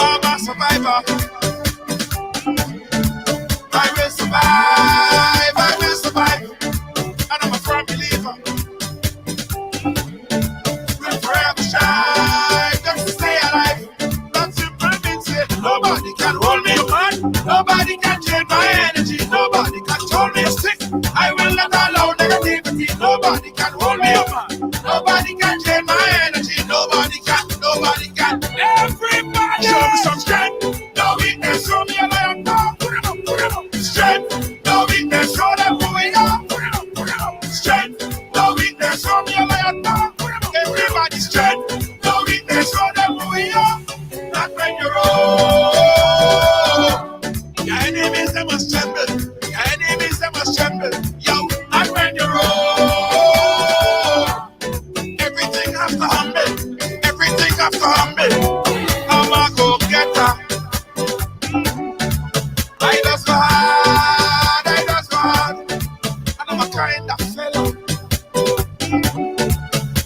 I'm a survivor. I will survive. I will survive. And I'm a firm believer. We'll forever shine just to stay alive. That simple means it. Nobody can hold me man. Nobody can change my energy. Nobody can hold me stick. I will not allow negativity. Nobody can hold me man. Nobody can change my energy. Nobody can. Nobody can. Everybody show me some strength. No weakness. Show me a lion. Strength. No weakness. Show them who we are. Strength. No weakness. Show me a lion. Everybody strength. No weakness. Show them who we are. Not when you're old. Your enemies, they must tremble. Your enemies, they must tremble. Yo, and when you're old, everything has to humble. Everything has to humble. I'm a go-getter. I just go hard. I just go hard. And I'm a kind of fellow.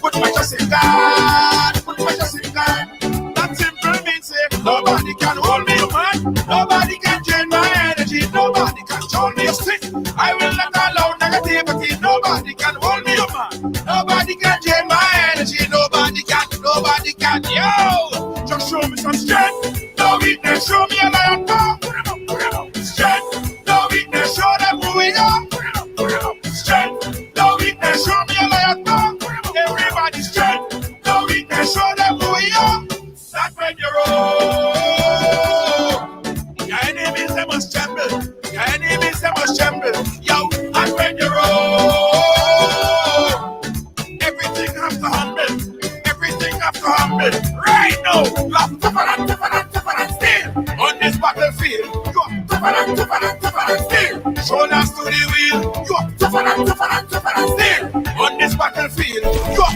Put my trust in God. Put my trust in God. That simple means say nobody can hold me man. Nobody can change my energy. Nobody can hold me stick. I will not allow negativity. Nobody can hold me man. Nobody can change my energy. Nobody can. Nobody can. Yo, just show me some strength. No weakness. Show me a lion. Strength. No weakness. Show them who we are. Strength. No weakness. Show me a lion. Everybody strength. No weakness. Show them who we are. Not when you're old. Your enemies, they must tremble. Your enemies, they must tremble. Yo, and when you're old, everything has to humble. Everything has to humble. Right now, you are tougher and still. On this battlefield, you are tougher and still. Shoulders to the wheel, you are tougher and still. On this battlefield, you are.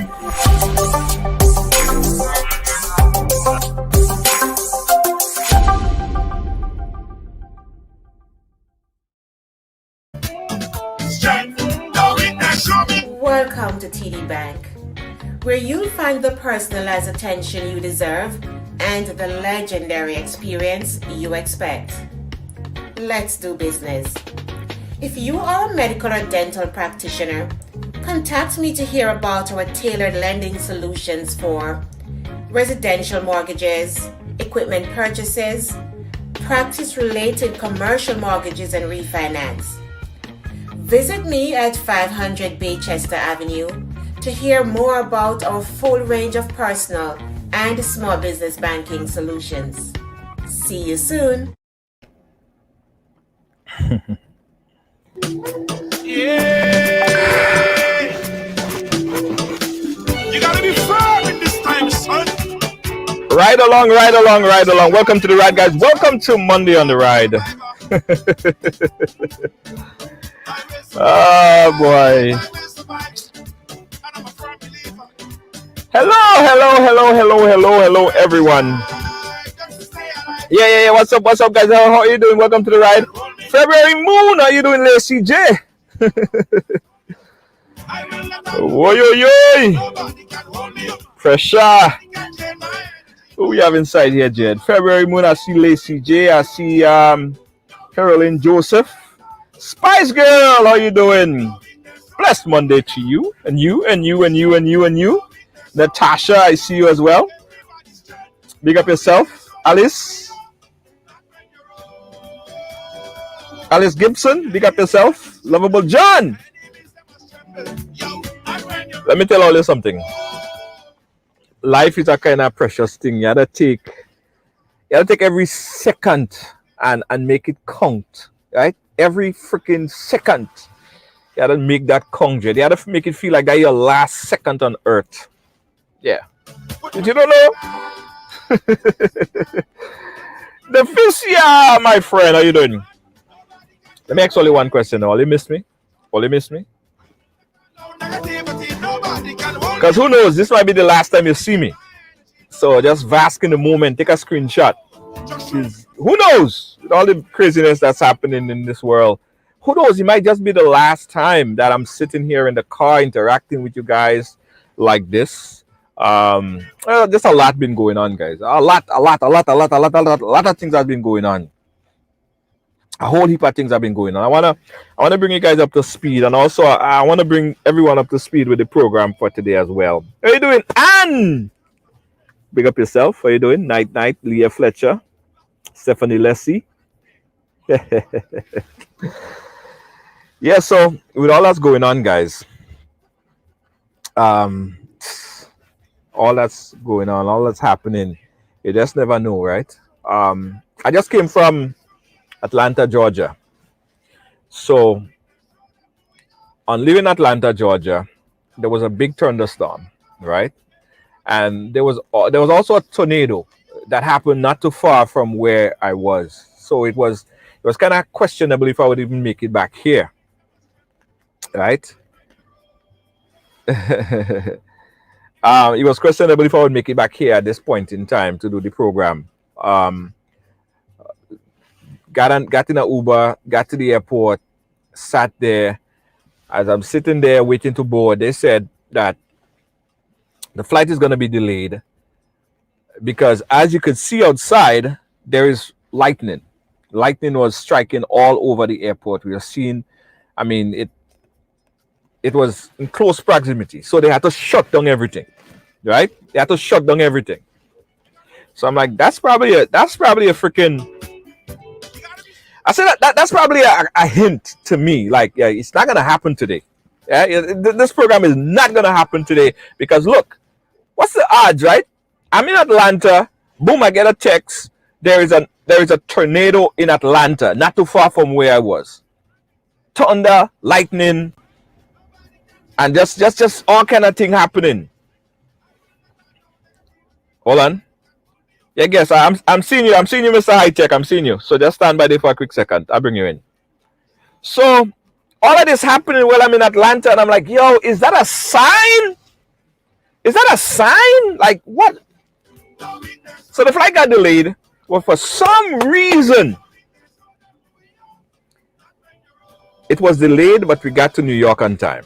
Welcome to TD Bank, where you'll find the personalized attention you deserve and the legendary experience you expect. Let's do business. If you are a medical or dental practitioner, contact me to hear about our tailored lending solutions for residential mortgages, equipment purchases, practice-related commercial mortgages and refinance. Visit me at 500 Baychester Avenue to hear more about our full range of personal and small business banking solutions. See you soon. Yeah. You gotta be firm in this time, son. Ride along. Welcome to the ride, guys. Welcome to Monday on the Ride. Oh boy. Hello, everyone. Yeah. What's up, guys? How are you doing? Welcome to the ride. February Moon, how you doing, Lacey J? Yo. Pressure. Who we have inside here, Jed? February Moon, I see Lacey J. I see Carolyn Joseph. Spice Girl, how you doing? Blessed Monday to you. And you. Natasha, I see you as well. Big up yourself. Alice Gibson, big up yourself. Lovable John. Let me tell all you something. Life is a kind of precious thing. You gotta take every second and make it count, right? Every freaking second. You gotta make that count. You gotta make it feel like that your last second on earth. Yeah. Did you don't know? The Fisia, my friend, how you doing? Let me ask only one question now. Only miss me? Because who knows, this might be the last time you see me. So just bask in the moment, take a screenshot. Who knows, with all the craziness that's happening in this world, who knows, it might just be the last time that I'm sitting here in the car interacting with you guys like this. Just a lot been going on, guys. A lot of things have been going on. A whole heap of things have been going on. I wanna bring you guys up to speed, and also I wanna bring everyone up to speed with the program for today as well. How you doing, Anne? Big up yourself. How you doing? Night, Leah Fletcher, Stephanie Lessie. Yeah. So with all that's going on, guys, um, all that's going on, all that's happening, you just never know, right? I just came from Atlanta, Georgia. So on leaving Atlanta, Georgia, there was a big thunderstorm, right? And there was also a tornado that happened not too far from where I was. So it was kind of questionable if I would even make it back here, right? It was questionable if I would make it back here at this point in time to do the program. Um, got in a Uber, got to the airport, sat there. As I'm sitting there waiting to board, they said that the flight is going to be delayed because, as you could see outside, there is lightning. Lightning was striking all over the airport. We were seeing, I mean, it was in close proximity, so they had to shut down everything, right? They had to shut down everything. So I'm like, that's probably a freaking. I said that's probably a hint to me. Like, yeah, it's not gonna happen today. Yeah, this program is not gonna happen today because look, what's the odds, right? I'm in Atlanta. Boom, I get a text. There is a tornado in Atlanta, not too far from where I was. Thunder, lightning, and just all kind of thing happening. Hold on. Yeah, guess I'm seeing you. I'm seeing you, Mr. High Tech. I'm seeing you. So just stand by there for a quick second. I'll bring you in. So all of this happening while I'm in Atlanta, and I'm like, yo, is that a sign? Is that a sign? Like what? So the flight got delayed. Well, for some reason, it was delayed, but we got to New York on time.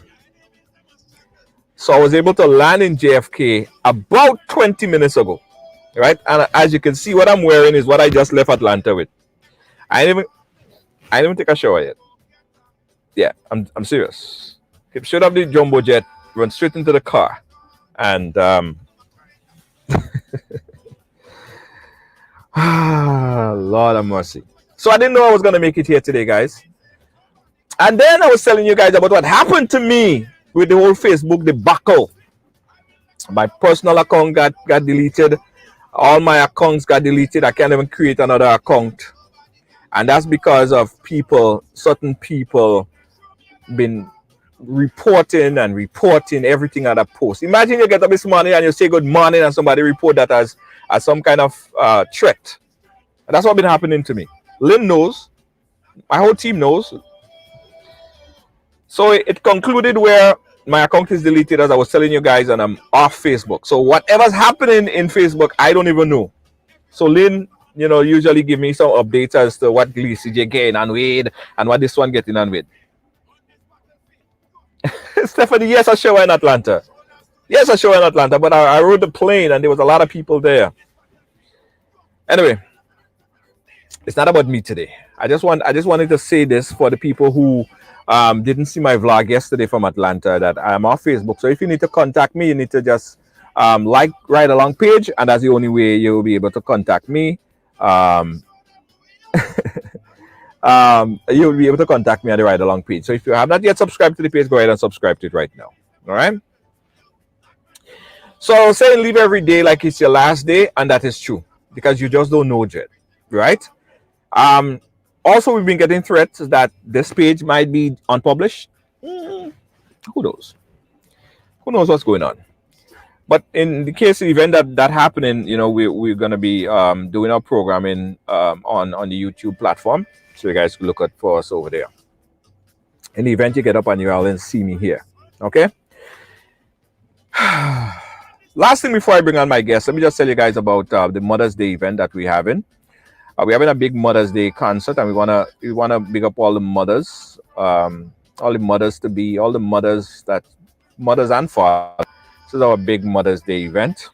So I was able to land in JFK about 20 minutes ago, right? And as you can see, what I'm wearing is what I just left Atlanta with. I didn't even take a shower yet. Yeah, I'm serious. Showed up the jumbo jet, run straight into the car, and Lord have mercy. So I didn't know I was gonna make it here today, guys. And then I was telling you guys about what happened to me with the whole Facebook debacle. My personal account got deleted. All my accounts got deleted. I can't even create another account. And that's because of certain people been reporting everything at a post. Imagine you get up this morning and you say good morning and somebody report that as some kind of threat. And that's what been happening to me. Lynn knows. My whole team knows. So it concluded where my account is deleted, as I was telling you guys, and I'm off Facebook. So whatever's happening in Facebook, I don't even know. So Lynn, usually give me some updates as to what Glee CJ getting on with and what this one getting on with. Stephanie, yes, I show in Atlanta. Yes, I show in Atlanta, but I rode the plane and there was a lot of people there. Anyway, it's not about me today. I just wanted to say this for the people who didn't see my vlog yesterday from Atlanta, that I'm off Facebook. So if you need to contact me, you need to just like Ridealong page, and that's the only way you will be able to contact me. You'll be able to contact me at the Ridealong page. So if you have not yet subscribed to the page, go ahead and subscribe to it right now. All right. So saying live every day like it's your last day, and that is true because you just don't know yet, right? Also, we've been getting threats that this page might be unpublished. Who knows? Who knows what's going on? But in the case of the event that happening, we're gonna be doing our programming on the YouTube platform, so you guys can look at for us over there. In the event you get up on your island, see me here. Okay. Last thing before I bring on my guests, let me just tell you guys about the Mother's Day event that we're having. We're having a big Mother's Day concert, and we wanna big up all the mothers, all the mothers and fathers. This is our big Mother's Day event.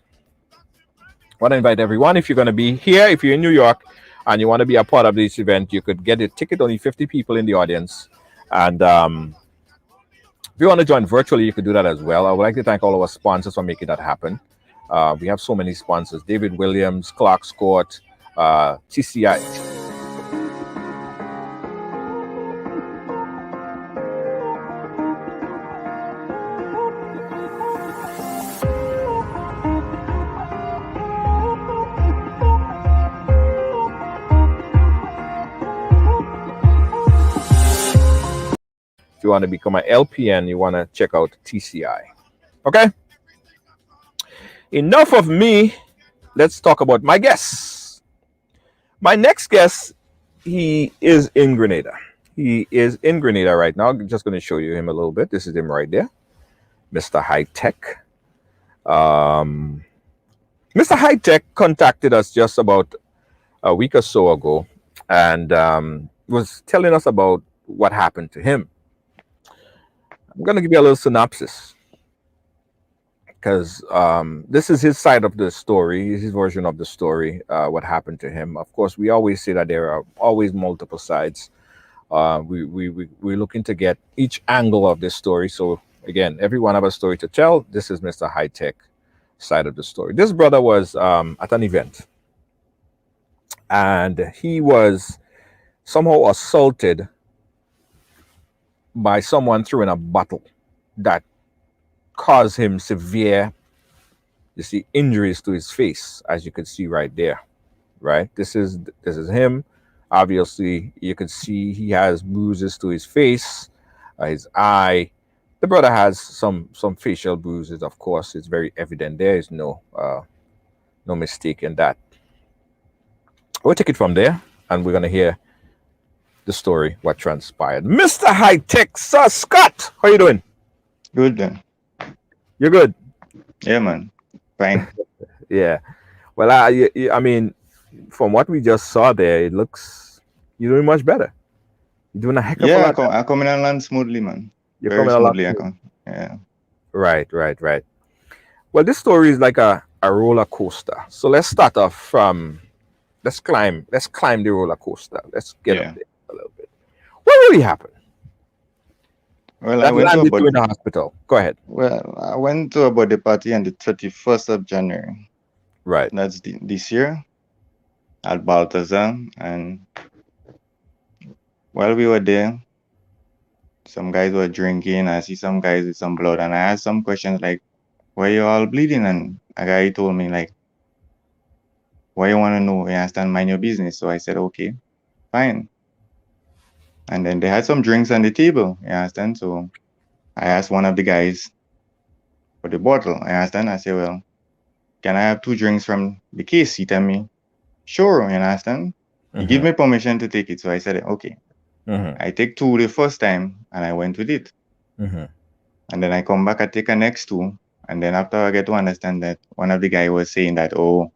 I want to invite everyone. If you're going to be here, if you're in New York and you want to be a part of this event, you could get a ticket. Only 50 people in the audience, and if you want to join virtually, you could do that as well. I would like to thank all our sponsors for making that happen. We have so many sponsors: David Williams, Clark Scott, TCI. If you want to become an LPN, you want to check out TCI. Okay? Enough of me. Let's talk about my guests. My next guest, he is in Grenada. He is in Grenada right now. I'm just going to show you him a little bit. This is him right there, Mr. High Tech. Mr. High Tech contacted us just about a week or so ago and was telling us about what happened to him. I'm going to give you a little synopsis because this is his side of the story, his version of the story, what happened to him. Of course, we always say that there are always multiple sides. We're looking to get each angle of this story. So again, everyone have a story to tell. This is Mr. High Tech side of the story. This brother was at an event and he was somehow assaulted by someone throwing a bottle that caused him severe, you see, injuries to his face, as you can see right there. Right, this is him. Obviously, you can see he has bruises to his face, his eye. The brother has some facial bruises. Of course, it's very evident. There is no mistake in that. We'll take it from there, and we're gonna hear the story, what transpired. Mr. High Tech, Sir Scott, how you doing? Good then. You're good. Yeah, man. Fine. Yeah. Well, I mean, from what we just saw there, it looks you're doing much better. You're doing a heck of a lot. I come in and land smoothly, man. You're Very coming a lot. smoothly. I come. Yeah. Right. Well, this story is like a roller coaster. So let's start off from let's climb the roller coaster. Let's get up there a little bit. What really happened? Well, That landed you in the hospital. Go ahead. Well, I went to a birthday party on the 31st of January. Right. That's this year at Balthazar. And while we were there, some guys were drinking. I see some guys with some blood. And I asked some questions like, why you all bleeding? And a guy told me like, why you want to know? You understand? Mind your business. So I said, okay, fine. And then they had some drinks on the table. You understand? So I asked one of the guys for the bottle. You understand? I said, well, can I have 2 drinks from the case? He tell me, sure. You understand? He give me permission to take it. So I said, okay. I take 2 the first time and I went with it. And then I come back, I take a next 2. And then after I get to understand that one of the guy was saying that, oh,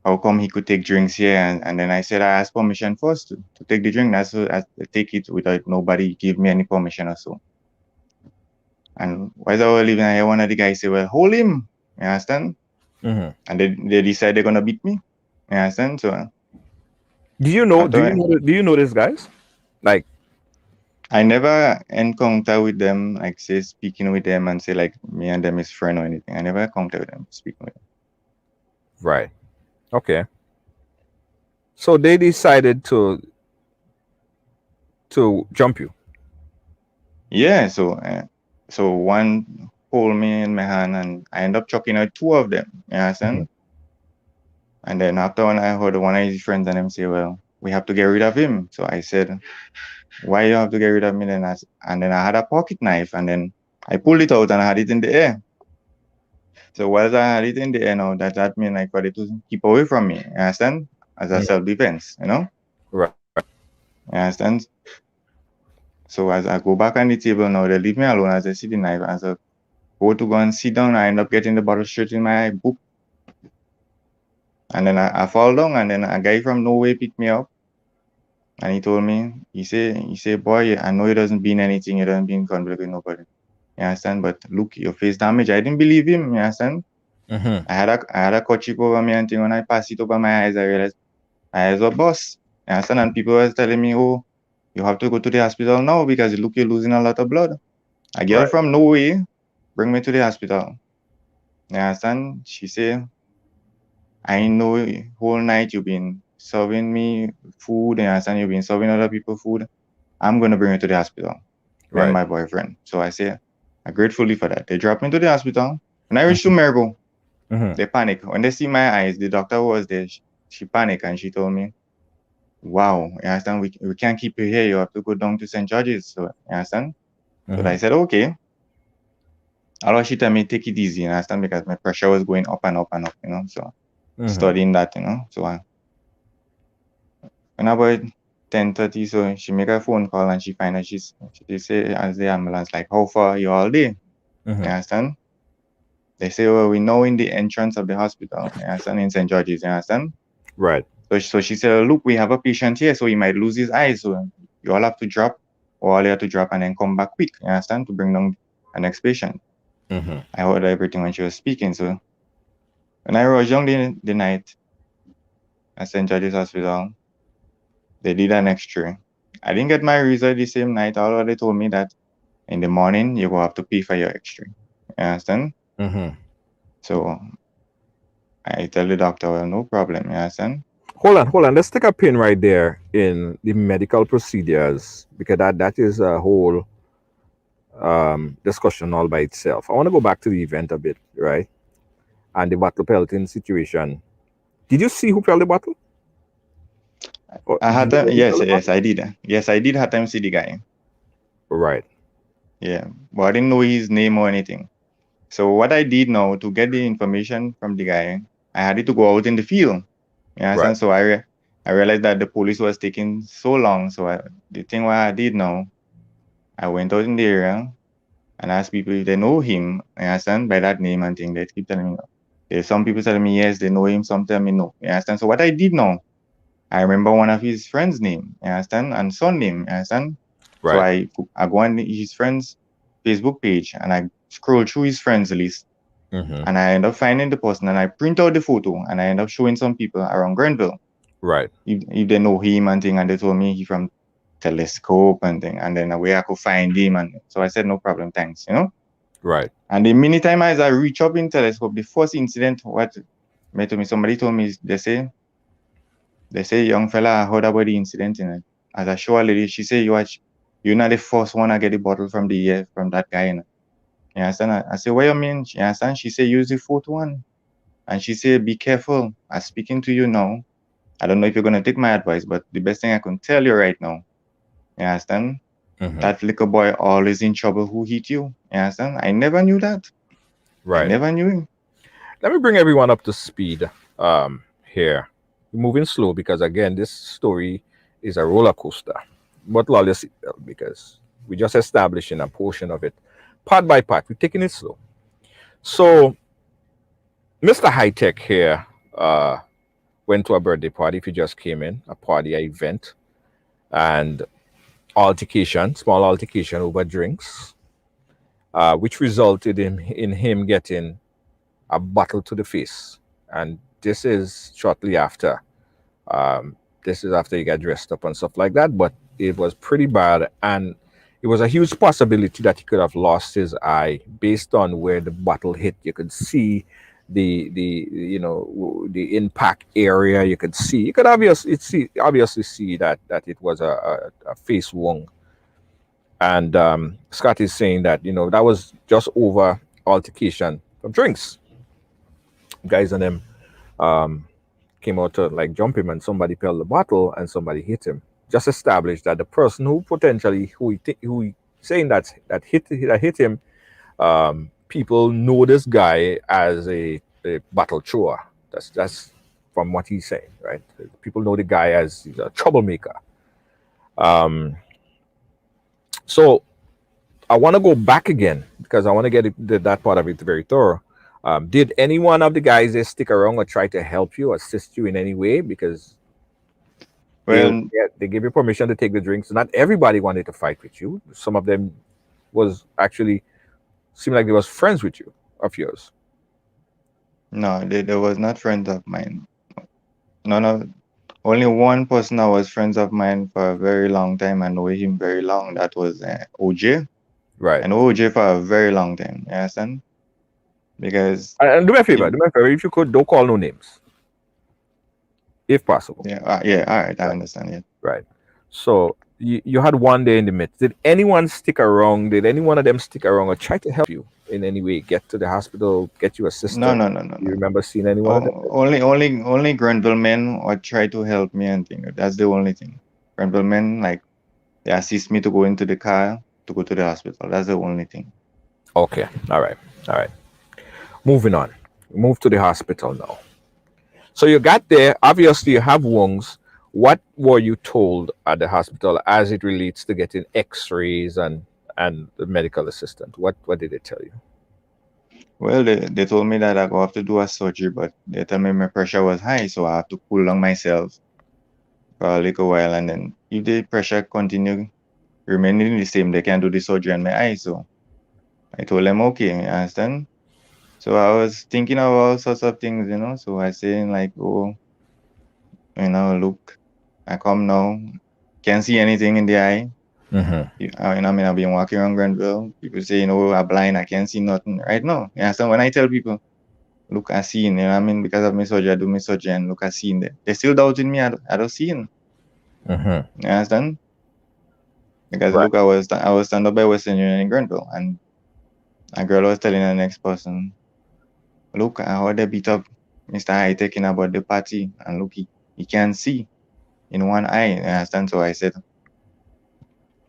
how come he could take drinks here? And then I said, I asked permission first to take the drink. That's so I take it without nobody give me any permission or so. And while I was leaving, I hear one of the guys say, well, hold him. You understand? And they decide they're going to beat me. You understand? So do you know these guys? Like, I never encounter with them, like say speaking with them and say like me and them is friend or anything. I never encounter with them, speaking with them. Right. Okay. So they decided to jump you. Yeah. So one hold me in my hand and I end up chucking out 2 of them. You understand? And then after when I heard one of his friends and them say, well, we have to get rid of him. So I said, why you have to get rid of me? And then I had a pocket knife and then I pulled it out and I had it in the air. So while I had it in the air now, that means like for it to keep away from me, you understand? As a self-defense, you know? Right. You understand? So as I go back on the table now, they leave me alone as I see the knife. As I go and sit down, I end up getting the bottle straight in my eye, boop. And then I fall down and then a guy from nowhere picked me up. And he told me, he say, boy, I know it doesn't mean anything, it doesn't mean conflict with nobody. You understand? But look, your face damage. I didn't believe him. You understand? Mm-hmm. I had a kerchief over me and thing. When I passed it over my eyes, I realized my eyes were bust. You understand? And people was telling me, oh, you have to go to the hospital now because you look you're losing a lot of blood. A girl Right. from Norway bring me to the hospital. You understand? She say, I know whole night you've been serving me food. You understand? You've been serving other people food. I'm gonna bring you to the hospital. Me and Right. my boyfriend. So I say, I'm gratefully for that. They dropped me to the hospital. When I reached to Mergo, Mm-hmm. they panic. When they see my eyes, the doctor who was there. She panicked and she told me, wow, you understand? We can't keep you here. You have to go down to St. George's. So, you understand? So I Mm-hmm. said, okay. Although she told me, take it easy, you understand? Because my pressure was going up and up and up, So Mm-hmm. studying that, So when about 10:30, so she make a phone call and she find out she say as the ambulance, like, how far are you all day? You Mm-hmm. understand? They say, well, we know in the entrance of the hospital, you understand, in St. George's, you understand? Right. So she said, look, we have a patient here, so he might lose his eyes. So you all have to drop, or all you have to drop and then come back quick, you understand, to bring down the next patient. Mm-hmm. I heard everything when she was speaking. So when I was young the night at St. George's Hospital, they did an X-ray. I didn't get my result the same night, although they told me that in the morning you will have to pay for your X-ray. You understand? Mm-hmm. So I tell the doctor, well, no problem, you understand? Hold on. Let's take a pin right there in the medical procedures because that is a whole discussion all by itself. I want to go back to the event a bit, right? And the bottle pelting situation. Did you see who fell the bottle? Or I did had you time, know who fell yes, the yes, bottle? I did. Yes, I did have time to see the guy. Right. Yeah, but I didn't know his name or anything. So what I did now to get the information from the guy, I had it to go out in the field. You Right. understand? So I realized that the police was taking so long. So the thing what I did now, I went out in the area and asked people if they know him. You understand? By that name and thing. They keep telling me no. There's some people telling me yes, they know him. Some tell me no. You understand? So what I did now, I remember one of his friends' name. You understand? And son name. You understand? So Right. I go on his friend's Facebook page and I scroll through his friends list Mm-hmm. and I end up finding the person and I print out the photo and I end up showing some people around Grenville Right. if they know him and thing, and they told me he from Telescope and thing, and then where I could find him, and so I said no problem, thanks. Right. And the many time as I reach up in Telescope, the first incident what met to me, somebody told me they say young fella I heard about the incident in it. As I show a lady, she say you're not the first one I get the bottle from the year from that guy. You understand? I say, what you mean? You understand? She say use the fourth one. And she say, be careful. I'm speaking to you now. I don't know if you're gonna take my advice, but the best thing I can tell you right now, you understand? Mm-hmm. That little boy always in trouble who hit you. You understand? I never knew that. I Right. never knew him. Let me bring everyone up to speed here. We're moving slow because again, this story is a roller coaster. But lol your seatbelt because we're just establishing a portion of it. Part by part. We're taking it slow. So Mr. High Tech here went to a birthday party if you just came in, a party, a event, and altercation, small altercation over drinks, which resulted in him getting a bottle to the face. And this is shortly after. Um, this is after he got dressed up and stuff like that. But it was pretty bad, and it was a huge possibility that he could have lost his eye based on where the bottle hit. You could see the impact area. You could obviously see that it was a face wound. And Scott is saying that that was just over altercation of drinks. Guys and them um, came out to like jump him, and somebody fell the bottle, and somebody hit him. Just established that the person who potentially who he saying that hit him, people know this guy as a bottle thrower. That's from what he's saying, right? People know the guy as he's a troublemaker. Um, so I want to go back again because I want to get that part of it very thorough. Did any one of the guys there stick around or try to help you, assist you in any way? Because they Well, they gave you permission to take the drinks. Not everybody wanted to fight with you. Some of them was actually seemed like they was friends with you, of yours. No, they was not friends of mine. None of Only one person that was friends of mine for a very long time. I know him very long. That was OJ. Right. I know OJ for a very long time. You understand? Because And do me a favor. he, Do me a favor. If you could, don't call no names, if possible. yeah, yeah. All right, I Right. understand. Yeah. Right. So you had one day in the midst. Did anyone stick around? Did any one of them stick around or try to help you in any way? Get to the hospital, get you No, assistance? no, no, no, You no. remember seeing any one of them? Only Grenville men would try to help me and thing. That's the only thing. Grenville men, like, they assist me to go into the car to go to the hospital. That's the only thing. Okay. All right. All right. Moving on. Move to the hospital now. So you got there. Obviously, you have wounds. What were you told at the hospital as it relates to getting X-rays and the medical assistant? What did they tell you? Well, they told me that I go have to do a surgery, but they told me my pressure was high, so I have to cool down myself for a little while, and then if the pressure continue remaining the same, they can do the surgery on my eye. So I told them okay, you understand? So I was thinking of all sorts of things, So I saying like, oh, look, I come now, can't see anything in the eye. Mm-hmm. I've been walking around Grenville. People say, I'm blind, I can't see nothing. Right now, you understand? When I tell people, look, I see, because of my surgery, I do my surgery and look, I see in there. They still doubting me, I don't see in. Mm-hmm. You understand? Because Right. look, I was stand up by Western Union in Grenville, and a girl was telling the next person, look, I heard they beat up Mr. High taking about the party, and look, he can't see in one eye. You understand? So I said,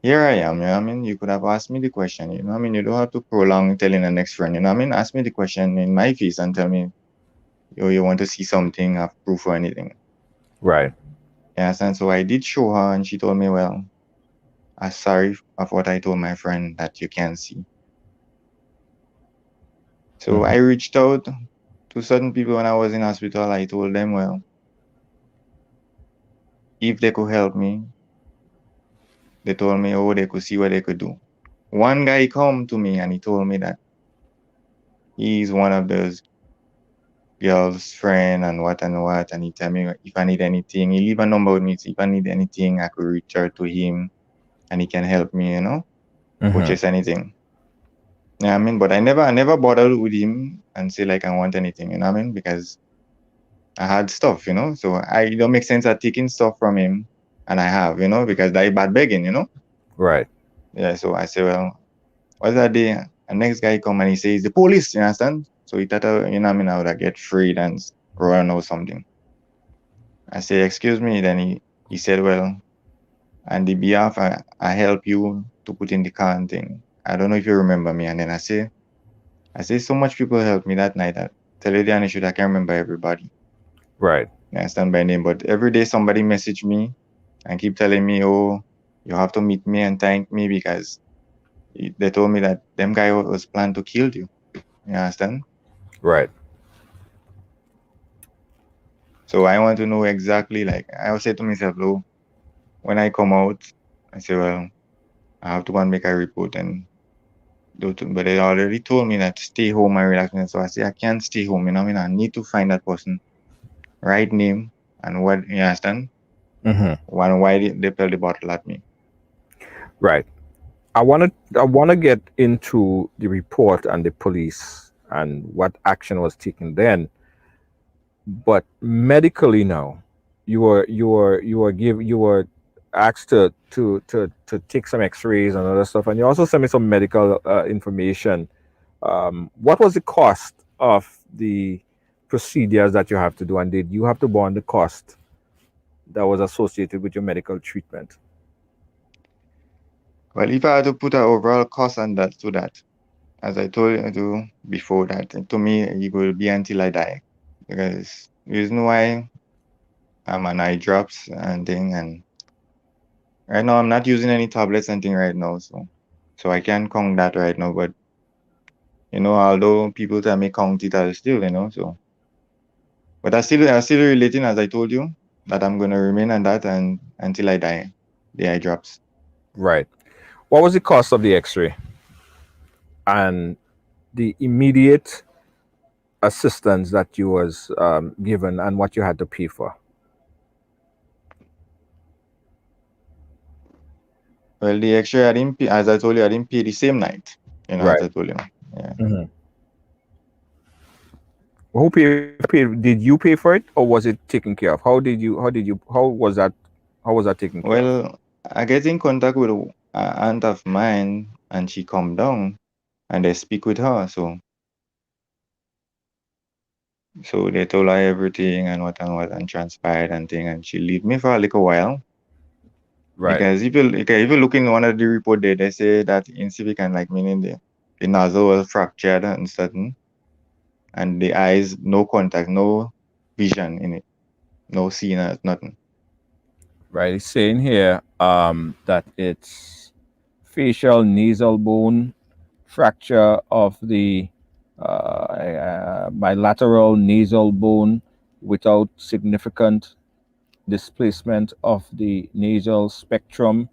here I am, You could have asked me the question, You don't have to prolong telling the next friend, Ask me the question in my face and tell me, you want to see something, have proof or anything. Right. You understand? So I did show her, and she told me, well, I'm sorry of what I told my friend that you can't see. So Mm-hmm. I reached out to certain people when I was in hospital. I told them, well, if they could help me, they told me, oh, they could see what they could do. One guy come to me and he told me that he's one of those girl's friend and what and what. And he tell me if I need anything, he leave a number with me. So if I need anything, I could reach out to him and he can help me, Mm-hmm. purchase anything. Yeah, but I never bothered with him and say like I want anything, because I had stuff, So it don't make sense at taking stuff from him and I have, because that bad begging. Right. Yeah, so I say, well, what's that day? And next guy come and he says the police, you understand? So he thought, I would get freed and run or something. I say, excuse me. Then he said, well, on the behalf, I help you to put in the car and thing. I don't know if you remember me. And then I say, so much people helped me that night. I tell you the honest truth, I can't remember everybody. Right. I stand by name, but every day somebody message me and keep telling me, oh, you have to meet me and thank me because they told me that them guy was planned to kill you. You understand? Right. So I want to know exactly, like, I will say to myself, oh, when I come out, I say, well, I have to go and make a report and but they already told me that stay home and relax. So I say, I can't stay home, I need to find that person, right name, and what, you understand? Mm-hmm. Why they fell the bottle at me. Right. I want to get into the report and the police and what action was taken then. But medically now, you were asked to take some X-rays and other stuff, and you also sent me some medical information. What was the cost of the procedures that you have to do, and did you have to bear the cost that was associated with your medical treatment? Well, if I had to put an overall cost on that to that, as I told you before that, to me, it will be until I die. Because the reason why I'm on eye drops and thing, and right now I'm not using any tablets and thing right now, so I can't count that right now. But although people tell me count it, I'll still, but I still relating, as I told you, that I'm gonna remain on that and until I die, the eye drops. Right. What was the cost of the X-ray? And the immediate assistance that you was given and what you had to pay for? Well, the extra I didn't pay, as I told you, I didn't pay the same night. As Right. I told you. Yeah. Mhm. Who paid? Did you pay for it, or was it taken care of? How was that? How was that taken care of? Well, I get in contact with an aunt of mine, and she come down, and they speak with her. So they told her everything and what and transpired and thing, and she leave me for a little while. Right. Because if you look in one of the report there, they say that insignificant, like meaning the nozzle was fractured and certain, and the eyes no contact, no vision in it, no seeing, nothing. Right. It's saying here that it's facial nasal bone fracture of the bilateral nasal bone without significant displacement of the nasal spectrum.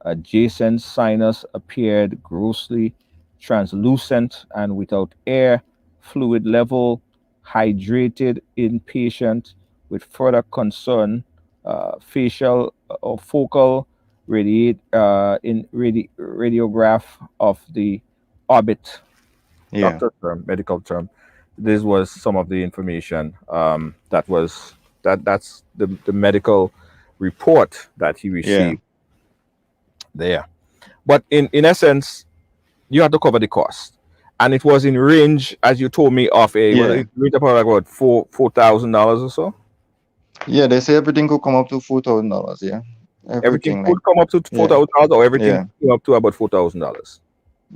Adjacent sinus appeared grossly translucent and without air. Fluid level hydrated in patient with further concern. Facial or focal radiograph of the orbit. Yeah, Doctor term, medical term. This was some of the information that's the medical report that he yeah, received there. But in essence, you had to cover the cost, and it was in range, as you told me, of a well, yeah, it reached about like what $4,000 or so. yeah. They say everything could come up to $4,000. Yeah, Everything everything, like, could come up to four yeah, thousand dollars, or everything yeah, came up to about $4,000.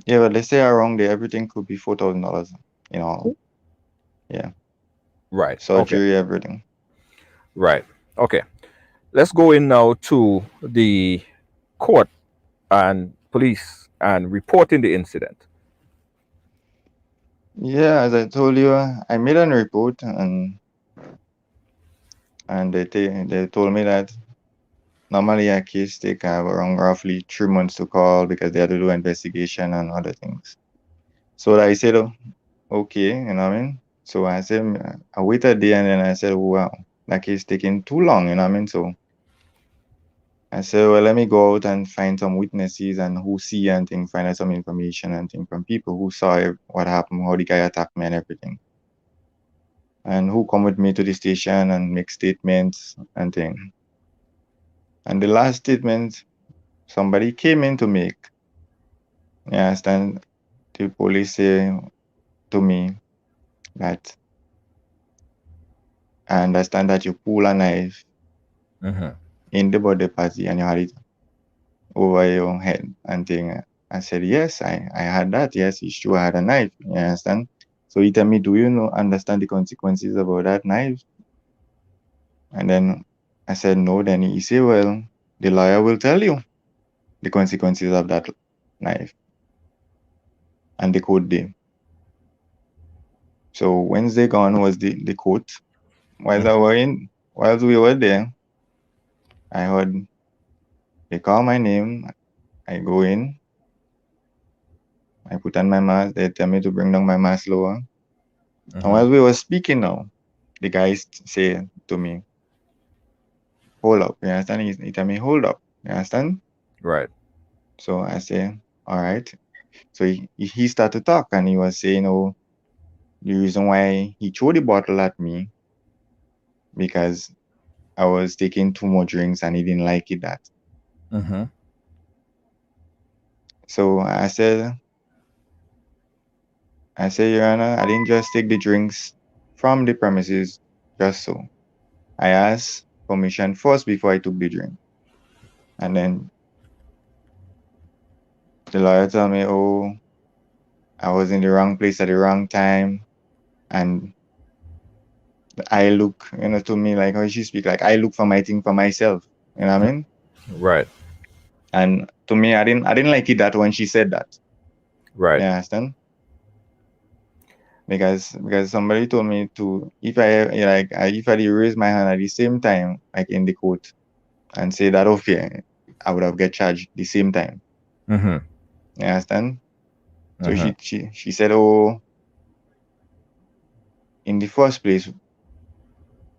yeah. But they say around there everything could be $4,000 in all. Yeah, Right. Okay. surgery, everything. Right. Okay. Let's go in now to the court and police and reporting the incident. Yeah, as I told you, I made a report, and they told me that normally a case take around roughly 3 months to call because they had to do investigation and other things. So I said, oh, okay, you know what I mean? So I said, I waited there, and then I said, wow, that case taking too long, you know what I mean? So I said, well, let me go out and find some witnesses and who see and thing, find out some information and thing from people who saw what happened, how the guy attacked me and everything. And who come with me to the station and make statements and thing. And the last statement somebody came in to make, you understand, the police say to me that I understand that you pull a knife Mm-hmm. in the birthday party and you had it over your head and thing. I said, yes, I had that. Yes, it's true, I had a knife. You understand? So he tell me, do you know understand the consequences about that knife? And then I said, no. Then he said, well, the lawyer will tell you the consequences of that knife and the court day. So Wednesday gone was the court. While we were there, I heard they call my name. I go in. I put on my mask. They tell me to bring down my mask lower. And Mm-hmm. while we were speaking now, the guys say to me, hold up. You understand? He tell me, hold up. You understand? Right. So I say, all right. So he started to talk, and he was saying, oh, the reason why he threw the bottle at me because I was taking too much drinks and he didn't like it that. Mm-hmm. So I said, Your Honor, I didn't just take the drinks from the premises just so. I asked permission first before I took the drink. And then the lawyer told me, oh, I was in the wrong place at the wrong time. And I look, to me, like how she speak, like I look for my thing for myself. You know what I mean? Right. And to me, I didn't like it that when she said that. Right. You understand? Because somebody told me to if I did raise my hand at the same time, like in the court, and say that okay, I would have get charged the same time. Mm-hmm. You understand? So Uh-huh. she said, "Oh, in the first place,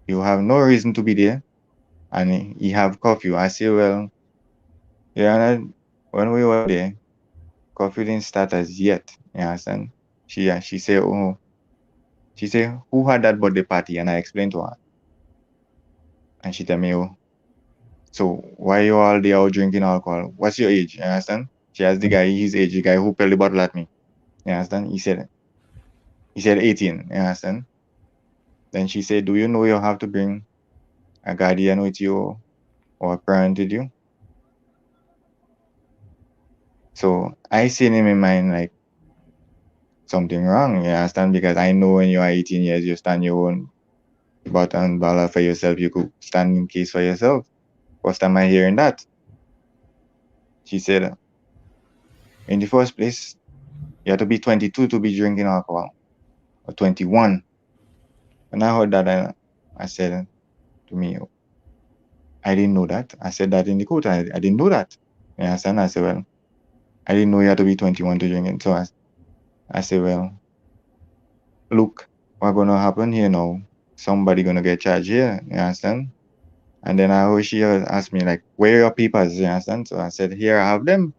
you have no reason to be there, and he have curfew." I say, "Well, yeah, when we were there, curfew didn't start as yet." You understand? She said, "Oh," she said, "Who had that birthday party?" And I explained to her, and she tell me, "Oh, so why you all there out drinking alcohol? What's your age?" You understand? She asked the guy his age, the guy who fell the bottle at me. You understand? He said 18. You understand? Then she said, "Do you know you have to bring a guardian with you or a parent with you?" So I seen in my mind like something wrong. You understand? Because I know when you are 18 years, you stand your own butt and ballot for yourself. You could stand in case for yourself. First time I hearing that, she said, in the first place, you have to be 22 to be drinking alcohol or 21. When I heard that, I said to me, I didn't know that. I said that in the court. I didn't know that. You understand? I said, well, I didn't know you had to be 21 to drink it. So I said, well, look, what's gonna happen here now? Somebody gonna get charged here. You understand? And then I heard she asked me like, where are your papers? You understand? So I said, here I have them.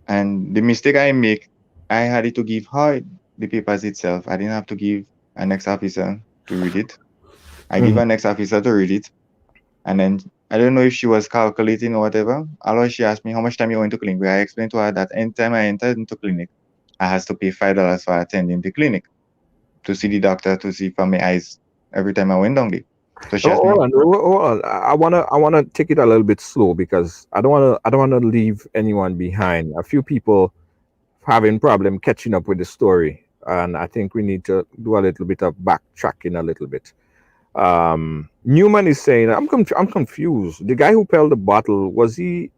And the mistake I make, I had it to give her the papers itself. I didn't have to give an ex-officer to read it. I give Mhm. an ex-officer to read it. And then I don't know if she was calculating or whatever. Although she asked me how much time you went to clinic. I explained to her that anytime I entered into clinic, I has to pay $5 for attending the clinic to see the doctor to see for my eyes every time I went down there. So she Oh, asked me, hold on. I wanna take it a little bit slow because I don't wanna leave anyone behind. A few people having problem catching up with the story, and I think we need to do a little bit of backtracking a little bit. Newman is saying, I'm confused. The guy who peeled the bottle, was he?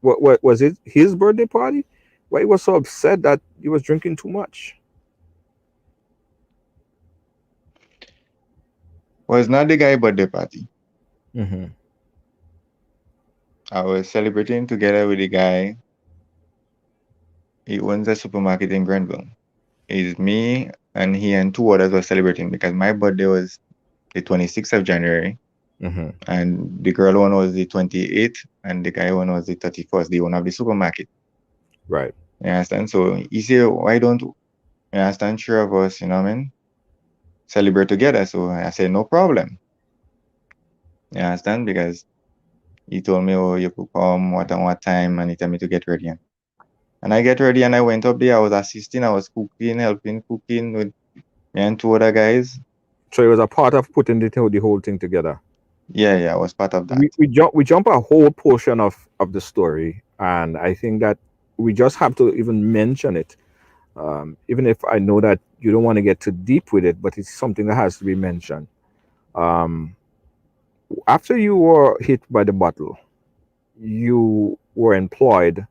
What was it? His birthday party? Why he was so upset that he was drinking too much? was not the guy birthday party. Mm-hmm. I was celebrating together with the guy. He owns a supermarket in Grenville. It's me and he and two others were celebrating because my birthday was the 26th of January Mm-hmm. and the girl one was the 28th and the guy one was the 31st, the owner of the supermarket. Right. You understand? So he said, why don't you understand, three of us, you know what I mean? Celebrate together. So I said, no problem. You understand? Because he told me, oh, you could come what and what time, and he told me to get ready. And I get ready and I went up there. I was assisting, I was cooking, helping cooking with me and two other guys. So it was a part of putting the whole thing together. Yeah, I was part of that. We jump a whole portion of the story, and I think that we just have to even mention it. Even if I know that you don't want to get too deep with it, but it's something that has to be mentioned. Um, After you were hit by the bottle, you were employed.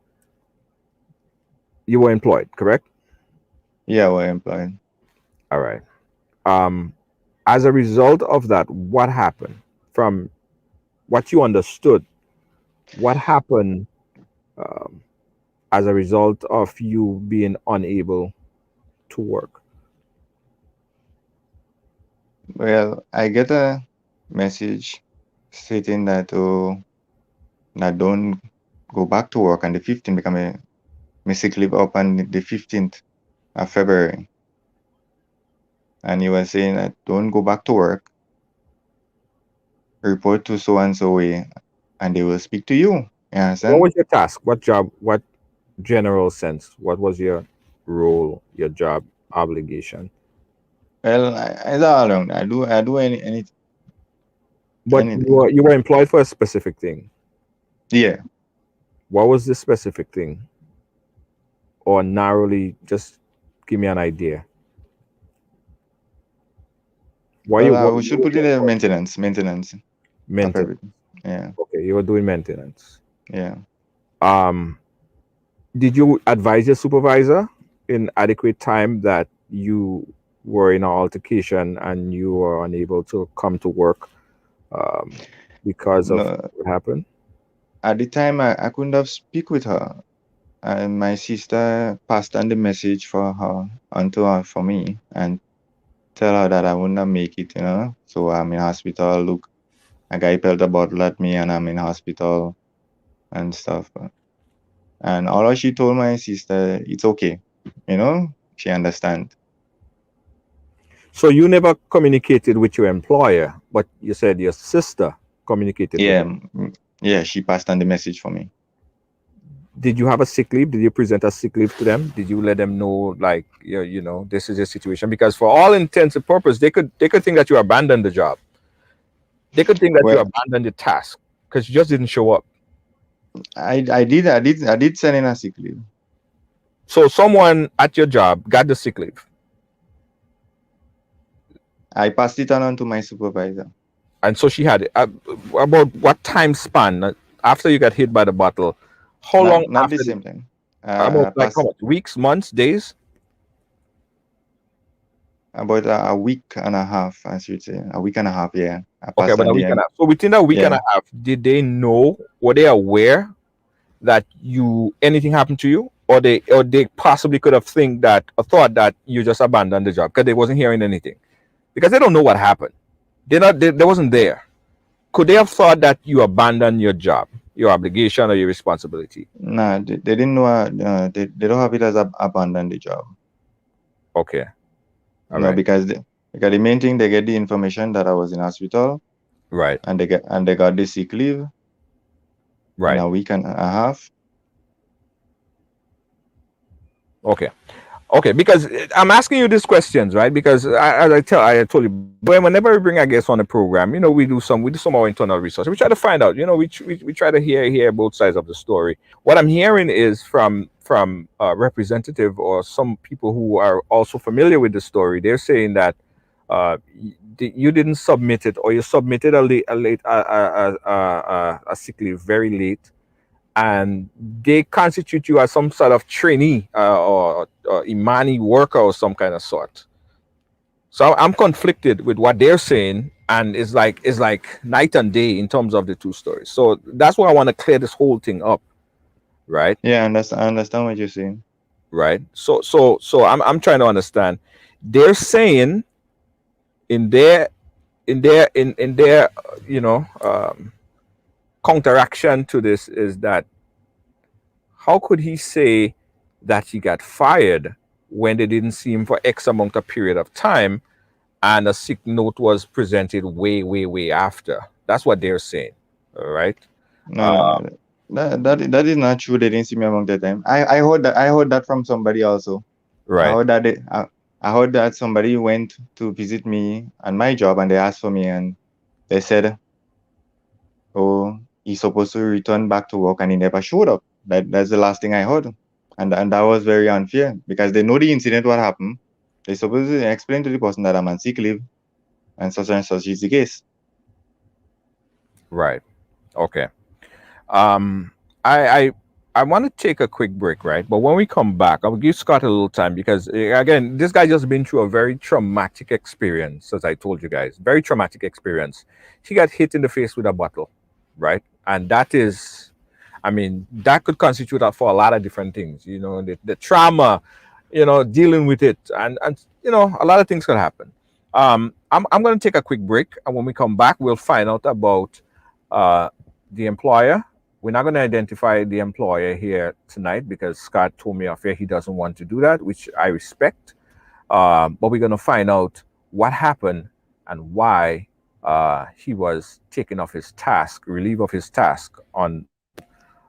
You were employed, correct? Yeah, we're employed. All right. Um, as a result of that, what happened? From what you understood, what happened um, as a result of you being unable to work? Well, I get a message stating that, oh, that don't go back to work on the 15th because my sick leave up on the 15th of February. And he was saying that don't go back to work, report to so and so way, and they will speak to you. You What understand? was your task? What job? What general sense? What was your role, your job obligation? Well, I all around. I do But you anything. were you were employed for a specific thing. Yeah. What was the specific thing? Or narrowly, just give me an idea. Why Well, you what we should put it in maintenance of maintenance? everything. Yeah. Okay, you were doing maintenance. Yeah. Um, did you advise your supervisor in adequate time that you were in an altercation and you were unable to come to work um, because of No, what happened? at the time I couldn't have speak with her. and my sister passed on the message for her for me and tell her that I wouldn't make it, So I'm in hospital. Look, a guy peeled a bottle at me and I'm in hospital and stuff. And all she told my sister, it's okay, she understand. So you never communicated with your employer, but you said your sister communicated with Yeah, them. yeah, she passed on the message for me. Did you have a sick leave? Did you present a sick leave to them? Did you let them know, like, this is your situation? Because for all intents and purposes, they could think that you abandoned the job. They could think that you Well, abandoned the task because you just didn't show up. I did send in a sick leave. So someone at your job got the sick leave, I passed it on to my supervisor. and so she had it. About what time span after you got hit by the bottle? How long Not the after? same time. About like how much? Weeks, months, days? About a week and a half, I should say. A week and a half, yeah. I Okay, passed about on a the week and a half. So within that week and yeah. a half, did they know? Were they aware that anything happened to you, or they possibly could have thought that you just abandoned the job because they wasn't hearing anything, because they don't know what happened. They wasn't there. Could they have thought that you abandoned your job, your obligation, or your responsibility? Nah, they didn't know. They don't have it as abandon the job. Okay. All No, right. because the main thing, they get the information that I was in hospital, Right. and they got the sick leave in Right. a week and a half. Okay. Okay, because I'm asking you these questions, right? Because as I told you, whenever we bring a guest on the program, we do some more internal research. We try to find out, we try to hear both sides of the story. What I'm hearing is from a representative or some people who are also familiar with the story. They're saying that you didn't submit it, or you submitted a sick leave very late, and they constitute you as some sort of trainee or Imani worker or some kind of sort. So I'm conflicted with what they're saying, and it's like night and day in terms of the two stories. So that's why I want to clear this whole thing up, right? Yeah, I understand what you're saying. Right. So I'm trying to understand. They're saying in their counteraction to this is that, how could he say that he got fired when they didn't see him for X amount of period of time, and a sick note was presented way after? That's what they're saying. All right. No, that is not true. They didn't see me among the time. I heard that from somebody also. Right. I heard that somebody went to visit me at my job and they asked for me and they said, "Oh, he's supposed to return back to work and he never showed up." That's the last thing I heard, and that was very unfair because they know the incident what happened. They supposed to explain to the person that I'm on sick leave, and such is the case. Right. Okay. I want to take a quick break, right? But when we come back, I'll give Scott a little time because, again, this guy just been through a very traumatic experience, as I told you guys. Very traumatic experience. He got hit in the face with a bottle, right? And that is, that could constitute for a lot of different things. The trauma, dealing with it, and a lot of things could happen. I'm going to take a quick break, and when we come back, we'll find out about the employer. We're not going to identify the employer here tonight because Scott told me off air he doesn't want to do that, which I respect. But we're going to find out what happened and why he was taken off his task, relieved of his task on.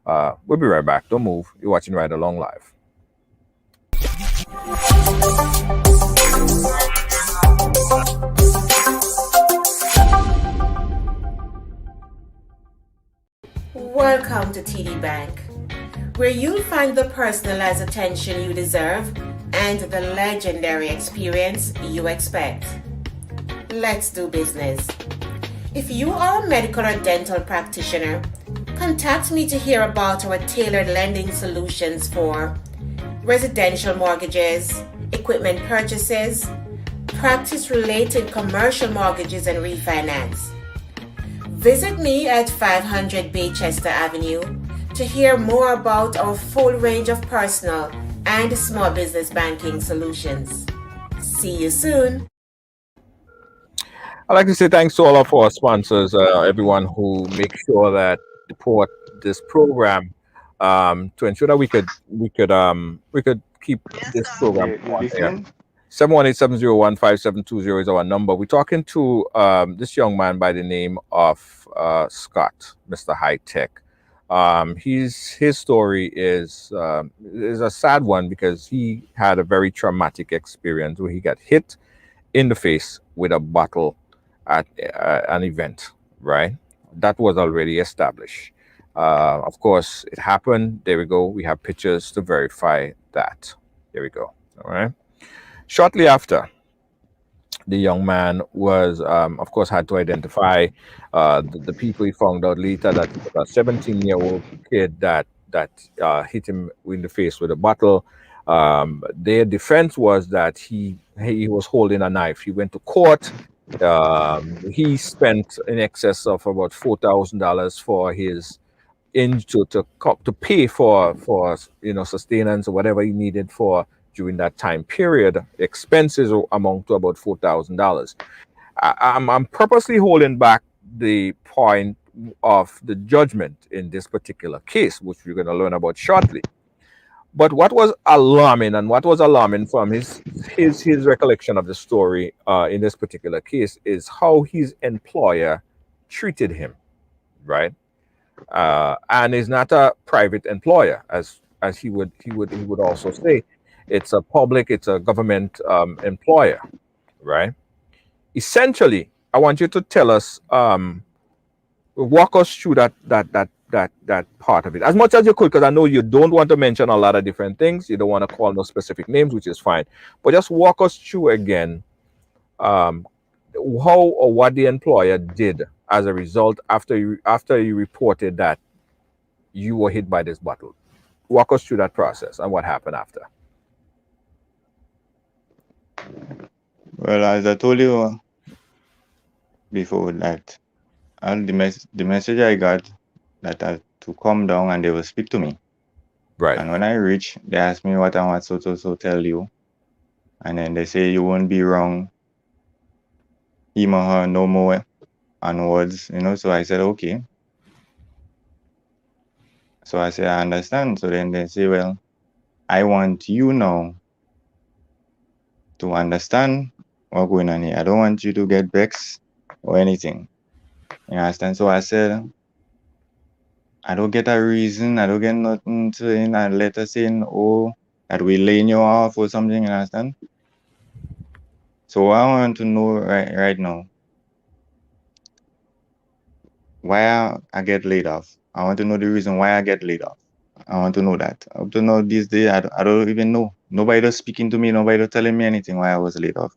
We'll be right back. Don't move. You're watching Ridealong Live. Welcome to TD Bank, where you'll find the personalized attention you deserve and the legendary experience you expect. Let's do business. If you are a medical or dental practitioner, contact me to hear about our tailored lending solutions for residential mortgages, equipment purchases, practice-related commercial mortgages and refinance. Visit me at 500 Baychester Avenue, to hear more about our full range of personal and small business banking solutions. See you soon. I'd like to say thanks to all of our sponsors, everyone who make sure that support this program, to ensure that we could keep this program You on air. listening? 718-701-5720 is our number. We're talking to this young man by the name of Scott, Mr. High Tech. His story is a sad one because he had a very traumatic experience where he got hit in the face with a bottle at an event, right? That was already established. Of course, it happened. There we go. We have pictures to verify that. There we go. All right. Shortly after, the young man was, of course, had to identify the people. He found out later that it was a 17-year-old kid that hit him in the face with a bottle. Their defense was that he was holding a knife. He went to court. He spent in excess of about $4,000 for his to pay for sustenance or whatever he needed for during that time period. Expenses amount to about $4,000. I'm purposely holding back the point of the judgment in this particular case, which we're going to learn about shortly. But what was alarming from his recollection of the story in this particular case is how his employer treated him, right? And is not a private employer, as he would also say. It's a government employer, right? Essentially, I want you to tell us, walk us through that part of it as much as you could, because I know you don't want to mention a lot of different things. You don't want to call no specific names, which is fine. But just walk us through again, um, how or what the employer did as a result after you reported that you were hit by this bottle. Walk us through that process and what happened after. Well, as I told you before that, the message I got that I to come down and they will speak to me. Right. And when I reach, they ask me what I want so tell you. And then they say you won't be wrong, him or her no more onwards, So I said, okay. So I said, I understand. So then they say, well, I want you now to understand what's going on here. I don't want you to get vexed or anything. You understand? So I said, I don't get a reason. I don't get nothing to in a letter saying, oh, that we laying you off or something. You understand? So I want to know right now why I get laid off. I want to know the reason why I get laid off. I want to know that. Up to now this day, I don't even know. Nobody was speaking to me. Nobody was telling me anything why I was laid off.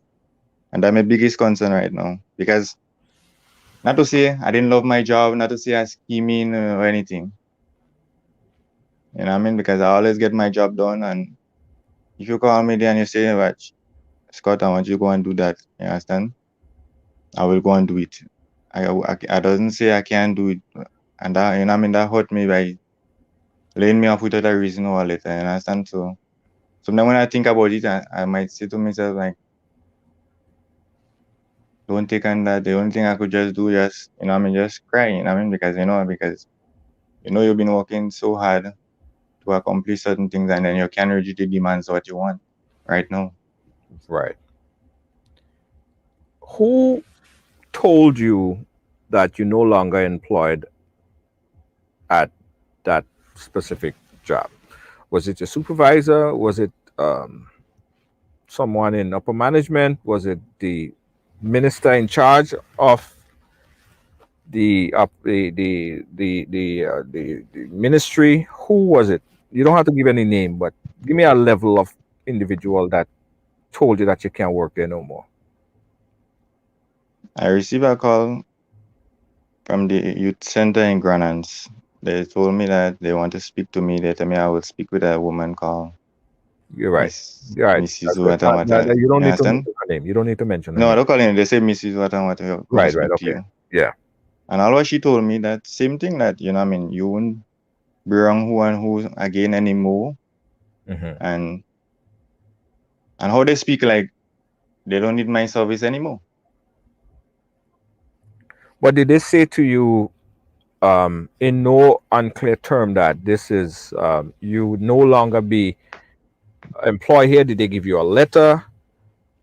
And that's my biggest concern right now. Because not to say I didn't love my job, not to say I scheming or anything. You know what I mean? Because I always get my job done. And if you call me there and you say, watch, Scott, I want you to go and do that. You understand? I will go and do it. I doesn't say I can't do it. And that, you know what I mean? That hurt me by laying me off without a reason or a letter. You understand? So sometimes when I think about it, I might say to myself, like, don't take on that. The only thing I could just do, just, you know what I mean, just cry, you know what I mean? Because you've been working so hard to accomplish certain things and then you can't reach the demands what you want right now. Right. Who told you that you're no longer employed at that specific job? Was it your supervisor? Was it someone in upper management? Was it the minister in charge of the ministry? Who was it? You don't have to give any name, but give me a level of individual that told you that you can't work there no more. I received a call from the youth center in Granans. They told me that they want to speak to me. They told me I will speak with a woman called You're right. You're right. Mrs. That's good. Watamata. You don't You need to understand? mention her name. You don't need to mention her No, I name. don't call him. They say Mrs. Watamata going to Right. speak to Okay. you. Yeah. And all what she told me that same thing that, you know what I mean, you won't be around who and who again anymore. Hmm. And how they speak like they don't need my service anymore. But did they say to you, in no unclear term, that this is you would no longer be employed here? Did they give you a letter?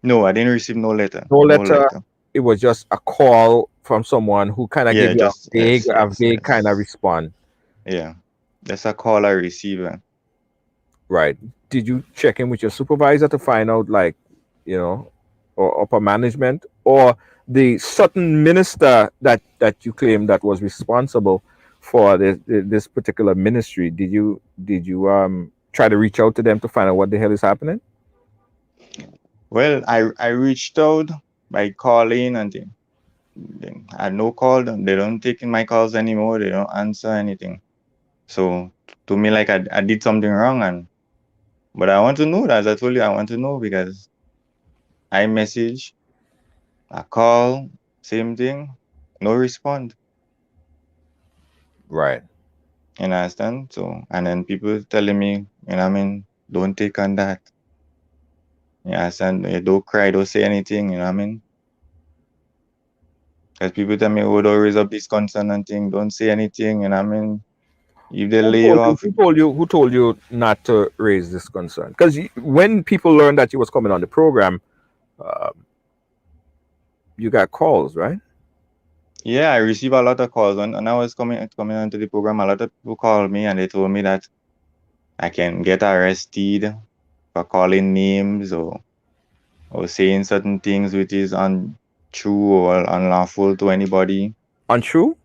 No, I didn't receive no letter. No No letter. letter. It was just a call from someone who kind of gave Yeah, you just yes, a yes, vague kind of yes. response. Yeah. That's a call I receive. Right. Did you check in with your supervisor to find out, like, you know, or upper management, or the certain minister that you claim that was responsible for this particular ministry? Did you try to reach out to them to find out what the hell is happening? Well, I reached out by calling and then I had no call. They don't take in my calls anymore. They don't answer anything. So to me, like I did something wrong, and but I want to know. As I told you, I want to know because I message, I call, same thing, no respond. Right. You understand? So and then people telling me, I mean, don't take on that. You understand? Don't cry, don't say anything. I mean? Because people tell me, oh, don't raise up this concern and thing, don't say anything. I mean? If they Who lay you told you? off, Who told you? Who told you not to raise this concern? Because when people learned that you was coming on the program, uh, you got calls, right? yeah, I receive a lot of calls. When I was coming onto the program, a lot of people called me and they told me that I can get arrested for calling names or saying certain things which is untrue or unlawful to anybody. Untrue.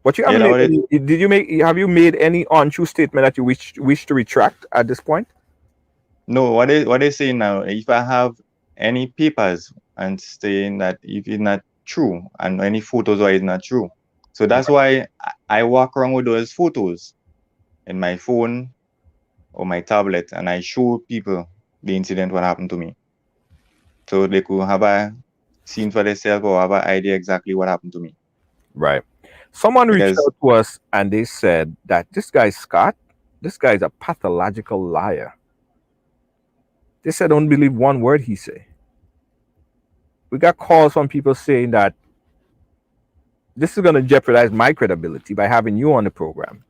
But you Yeah, haven't that made what it. any. Did you make? Have you made any untrue statement that you wish to retract at this point? No, what they say now, if I have any papers and saying that if it's not true and any photos where it's not true. So that's why I walk around with those photos in my phone or my tablet and I show people the incident what happened to me. So they could have a scene for themselves or have an idea exactly what happened to me. Right. Someone reached Because out to us and they said that this guy Scott, this guy is a pathological liar. They said don't believe one word he say. We got calls from people saying that this is going to jeopardize my credibility by having you on the program.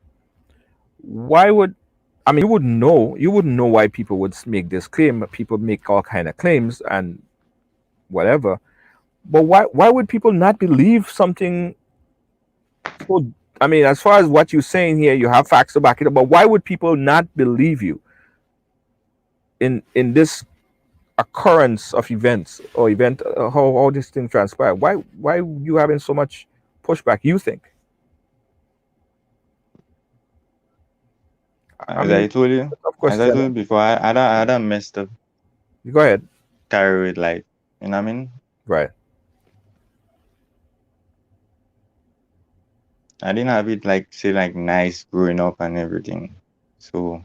Why would I mean you wouldn't know why people would make this claim, but people make all kind of claims and whatever. But why would people not believe something so I mean, as far as what you're saying here, you have facts to back it up. But why would people not believe you in this occurrence of events or event how this thing transpired? Why you having so much pushback? You think? I as mean, I told you, of as I question. told you before, I had a messed up Go ahead. carry with life. You know what I mean? Right. I didn't have it like say like nice growing up and everything. So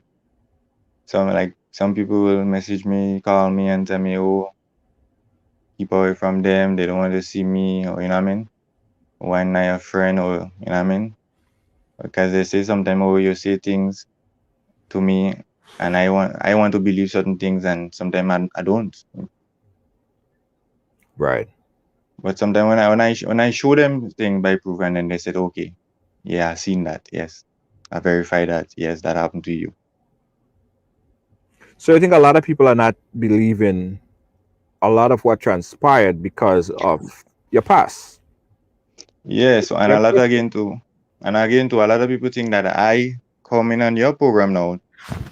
some people will message me, call me and tell me, oh, keep away from them, they don't want to see me or you know what I mean? Why not your friend or you know what I mean? Because they say sometimes oh you say things to me and I want to believe certain things and sometimes I don't. Right. But sometimes when I show them thing by proof and then they said, okay, yeah, I seen that, yes. I verify that, yes, that happened to you. So I think a lot of people are not believing a lot of what transpired because of your past. Yeah, so and a lot again too. And again too, a lot of people think that I come in on your program now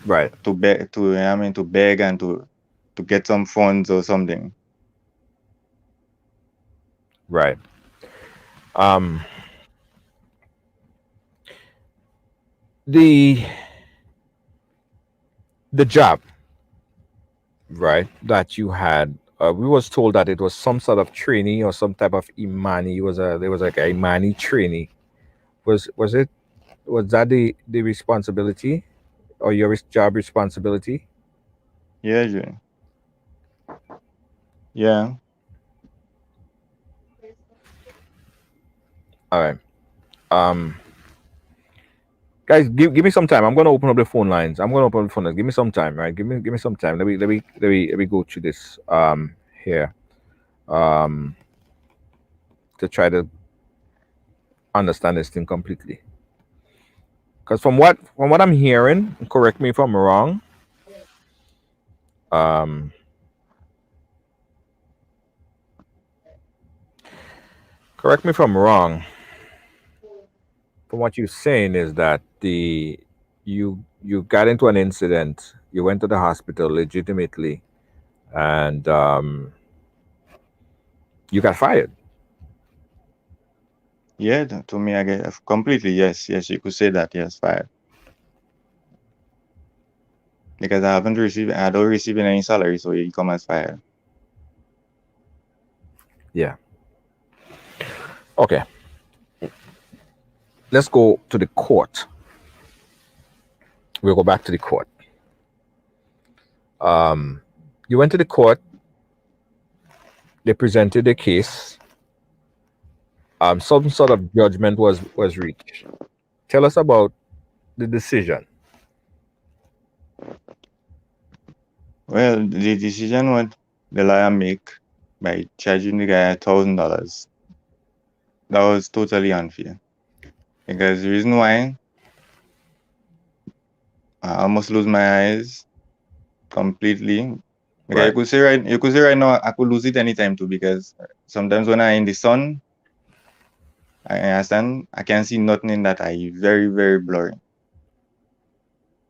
Right. to beg to I mean to beg and to get some funds or something. Right. Um. The the job, right, that you had. We was told that it was some sort of trainee or some type of imani. It was a there was like a imani trainee. Was it was that the responsibility or your job responsibility? Yeah, yeah. Yeah. All right. Um. Guys, give me some time. I'm gonna open up the phone lines. I'm gonna open up the phone lines. Give me some time, right? Give me some time. Let me go through this here um to try to understand this thing completely. Because from what I'm hearing, correct me if I'm wrong. Um, correct me if I'm wrong. From what you're saying is that you got into an incident. You went to the hospital legitimately, and you got fired. Yeah, to me, I guess completely yes, yes, you could say that. Yes, fired because I don't receive any salary, so you come as fired. Yeah. Okay. Let's go to the court. We'll go back to the court. You went to the court. They presented the case. Some sort of judgment was reached. Tell us about the decision. Well, the decision what the lawyer make by charging the guy $1,000, that was totally unfair. Because the reason why I almost lose my eyes completely. Because Right. you could say right now I could lose it anytime too, because sometimes when I'm in the sun, I understand I can see nothing in that eye, very, very blurry.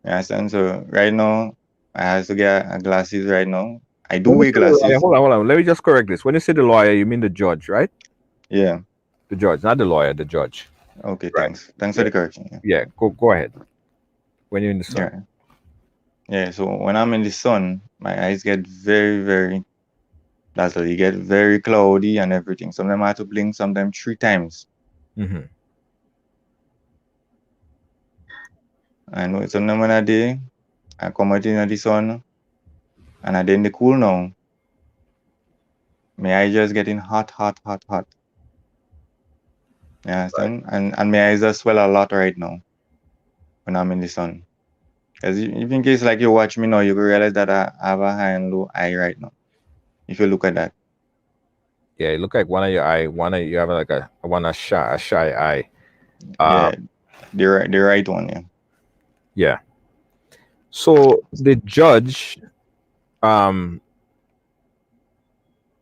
You understand? So right now I have to get glasses right now. I do When you wear say the lawyer, glasses. hold on. Let me just correct this. When you say the lawyer, you mean the judge, right? Yeah. The judge, not the lawyer, the judge. Okay, Right. thanks. Thanks for Yeah. the correction. Yeah. Yeah. Go ahead. When you're in the sun. Yeah. Yeah. So when I'm in the sun, my eyes get very, very dazzle. You get very cloudy and everything. Sometimes I have to blink sometimes 3 times. Mm-hmm. I know sometimes when I come out in the sun and I then the cool now. My eyes just getting hot, hot, hot, hot. You Right. understand? And my eyes just swell a lot right now when I'm in the sun. Because if in case like you watch me now, you will realize that I have a high and low eye right now. If you look at that. Yeah, it look like one of your eye, one of you have like a shy eye. Yeah, the right one, yeah. Yeah. So the judge, um,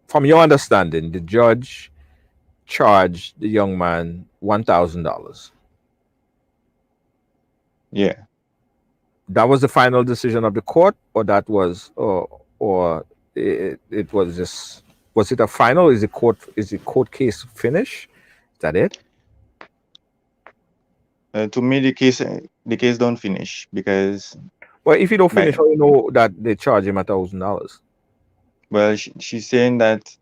from your understanding, the judge charged the young man $1,000. Yeah. That was the final decision of the court, or that was, or it was just, was it a final? Is the court case finished? Is that it? To me, the case don't finish because Well, if you don't my finish, how you know that they charge him $1,000? well, she's saying that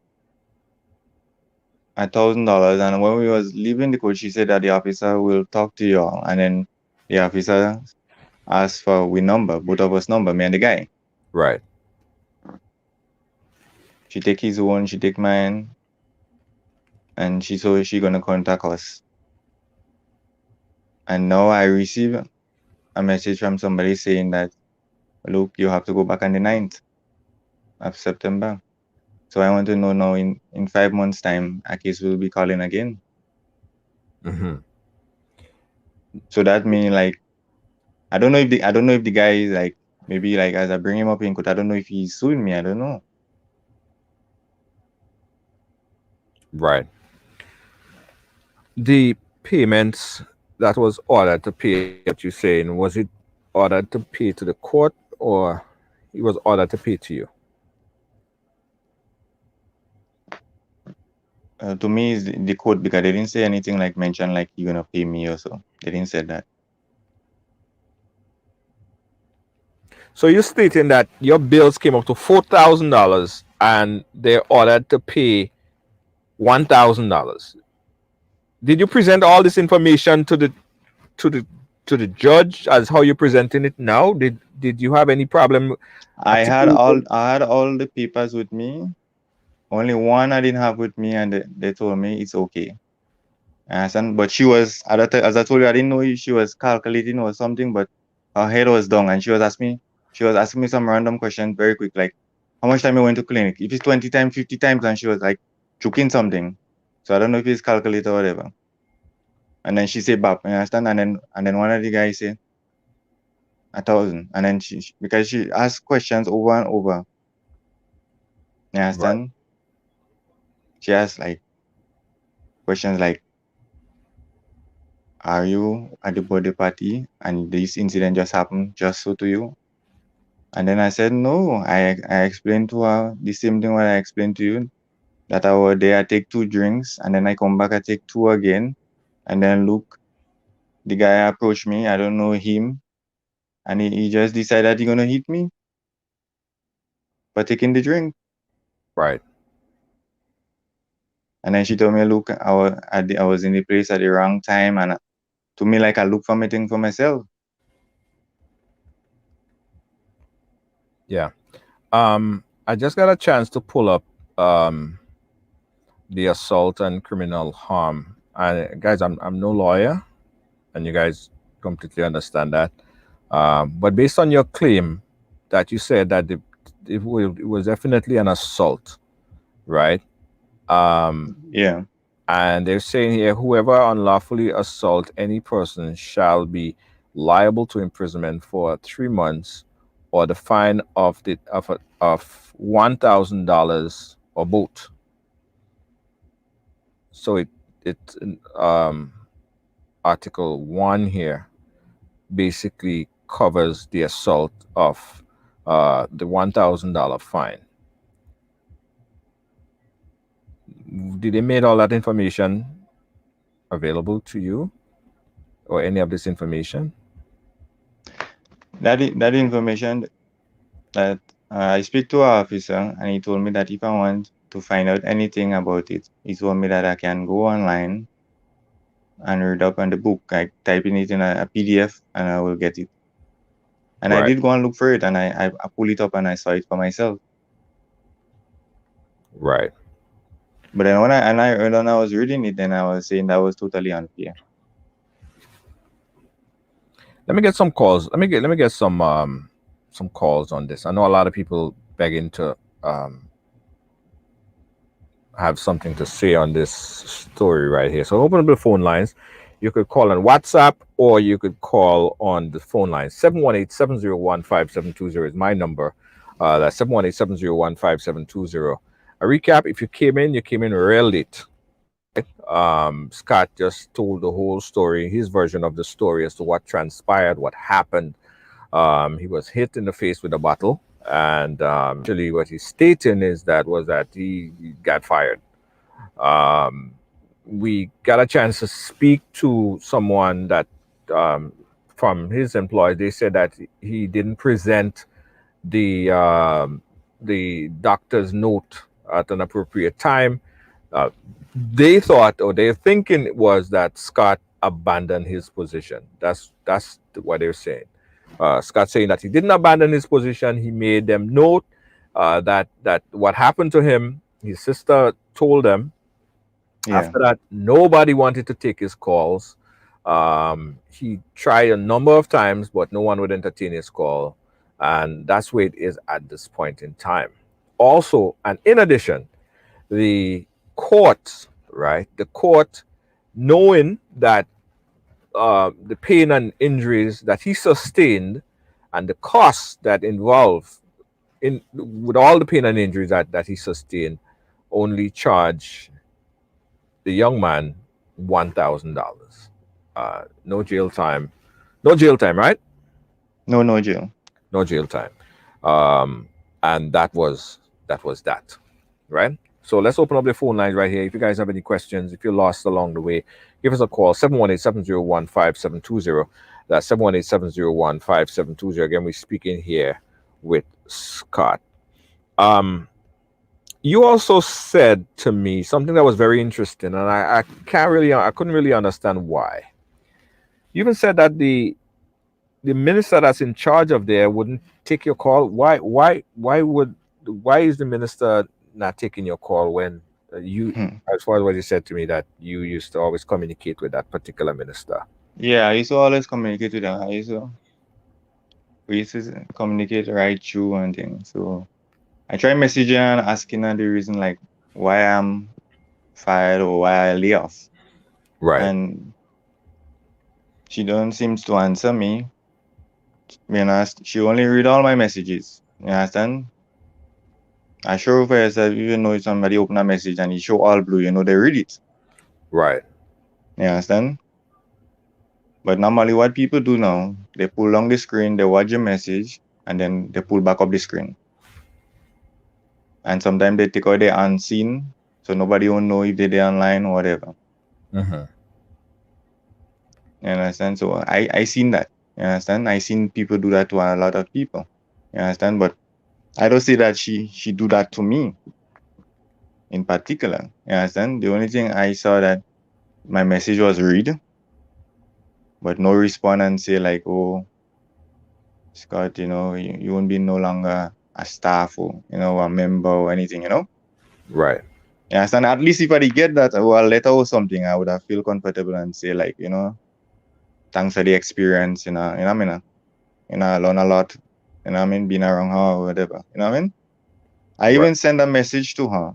$1,000, and when we was leaving the court, she said that the officer will talk to you all, and then the officer asked for we number, both of us number, me and the guy. Right. She take his own, she take mine, and she gonna contact us. And now I receive a message from somebody saying that, look, you have to go back on the 9th of September. So I want to know now in 5 months' time, a case will be calling again. Mm-hmm. So that means like I don't know if the guy is like maybe like as I bring him up in court, I don't know if he's suing me. I don't know. Right. The payments that was ordered to pay, what you're saying, was it ordered to pay to the court, or it was ordered to pay to you? To me, is the court because they didn't say anything like mention like you're gonna pay me or so. They didn't say that. So you're stating that your bills came up to $4,000 and they're ordered to pay $1,000. Did you present all this information to the to the judge as how you're presenting it now? Did you have any problem articulating? I had all the papers with me. Only one I didn't have with me, and they told me it's okay. Understand? But she was, as I told you, I didn't know she was calculating or something, but her head was down and she was asking me some random questions very quick, like how much time you went to clinic? If it's 20 times, 50 times, and she was like choking something. So I don't know if it's calculator or whatever. And then she said BAP, you understand? And then one of the guys said 1,000. And then because she asked questions over and over, you Right. understand? She asked like questions like, are you at the birthday party and this incident just happened just so to you? And then I said, no, I explained to her the same thing what I explained to you, that I was there, I take 2 drinks, and then I come back, I take two again. And then look, the guy approached me, I don't know him, and he just decided he's gonna hit me for taking the drink. Right. And then she told me, look, I was in the place at the wrong time, and to me, like I look for me thing for myself. Yeah. I just got a chance to pull up the assault and criminal harm. And guys, I'm no lawyer, and you guys completely understand that. But based on your claim that you said that it was definitely an assault, right? Um, Yeah. and they're saying here, whoever unlawfully assault any person shall be liable to imprisonment for 3 months, or the fine of $1,000 or both. So it um, Article 1 here basically covers the assault of the $1,000 fine. Did they make all that information available to you, or any of this information? That information that I speak to our officer, and he told me that if I want to find out anything about it, he told me that I can go online and read up on the book, like typing it in a PDF, and I will get it. And I Right. did go and look for it, and I pull it up and I saw it for myself. Right. But then when I was reading it, then I was saying that was totally unfair. Let me get some calls. Let me get some calls on this. I know a lot of people begging to have something to say on this story right here. So open up the phone lines. You could call on WhatsApp, or you could call on the phone line. 718-701-5720 is my number. That's 718-701-5720. A recap: if you came in real late, right? Scott just told the whole story, his version of the story as to what transpired, what happened. He was hit in the face with a bottle, and actually, what he's stating is that he got fired. Um, we got a chance to speak to someone that um, from his employer. They said that he didn't present the doctor's note at an appropriate time. Uh, they thought, or their thinking was, that Scott abandoned his position. That's what they're saying. Scott saying that he didn't abandon his position. He made them note that what happened to him. His sister told them. Yeah. After that, nobody wanted to take his calls. He tried a number of times, but no one would entertain his call. And that's where it is at this point in time. Also, and in addition, the court, right? The court, knowing that the pain and injuries that he sustained and the costs that involve in with all the pain and injuries that he sustained, only charge the young man $1,000. No jail time. No jail time, right? No jail. No jail time. Um, and that, right? So let's open up the phone lines right here. If you guys have any questions, if you're lost along the way, give us a call, 718-701-5720. That's 718-701-5720. Again, we're speaking here with Scott. You also said to me something that was very interesting, and I couldn't really understand why. You even said that the minister that's in charge of there wouldn't take your call. Why is the minister not taking your call when You, Hmm. as far as what you said to me, that you used to always communicate with that particular minister. Yeah, I used to always communicate with them. We used to communicate right through and things. So I try messaging and asking her the reason like why I'm fired or why I lay off. Right, And she don't seems to answer me. She only read all my messages. You understand? I sure for yourself, even though somebody open a message and it show all blue, they read it. right, You understand? But normally what people do now, they pull down the screen, they watch your message, and then they pull back up the screen. And sometimes they take out the unseen, so nobody will know if they're online or whatever. mm-hmm. You understand? So I seen that. You understand? I seen people do that to a lot of people. You understand? But I don't say that she do that to me in particular. You understand? The only thing I saw that my message was read, but no response and say like, oh, Scott, you won't be no longer a staff or a member or anything. Right, You understand? At least if I did get that or a letter or something, I would have feel comfortable and say like, thanks for the experience, I mean, I learn a lot, I mean, being around her or whatever, I mean. I right, even send a message to her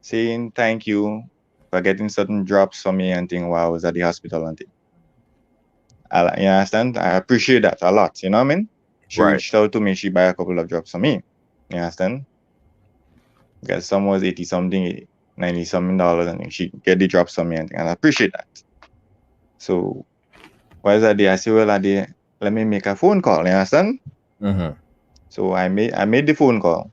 saying thank you for getting certain drops for me and thing while I was at the hospital and thing. You understand? I appreciate that a lot, you know what I mean? She right, reached out to me, she buy a couple of drops for me. You understand? Because some was 80 something, 90 something dollars, and she get the drops for me and thing. And I appreciate that. So why is that day? I say, well, let me make a phone call, you understand? mm-hmm. So I made the phone call.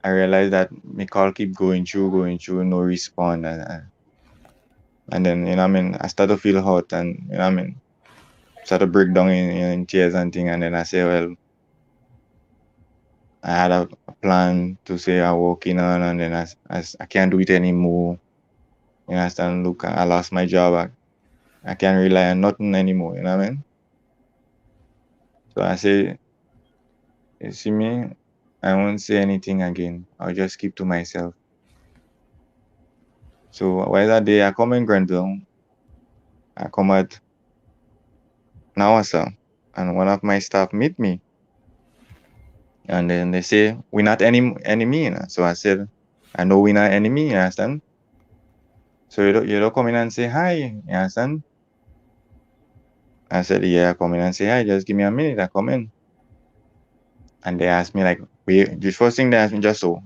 I realized that my call keep going through, no response. And then, I mean, I start to feel hot and, I mean, start to break down in tears and thing. And then I say, well, I had a plan to say I'm working on, and then I can't do it anymore. You understand? Look, I lost my job. I can't rely on nothing anymore. You know what I mean? So I say, you see me, I won't say anything again. I'll just keep to myself. So while that day I come in Grenville, I come at Nawasa, and one of my staff meet me, and then they say we're not enemy. So I said, I know we're not enemy. You understand? So you don't come in and say hi. You understand? I said, yeah, come in and say hi. Just give me a minute. I come in, and they asked me like, the first thing they asked me just so,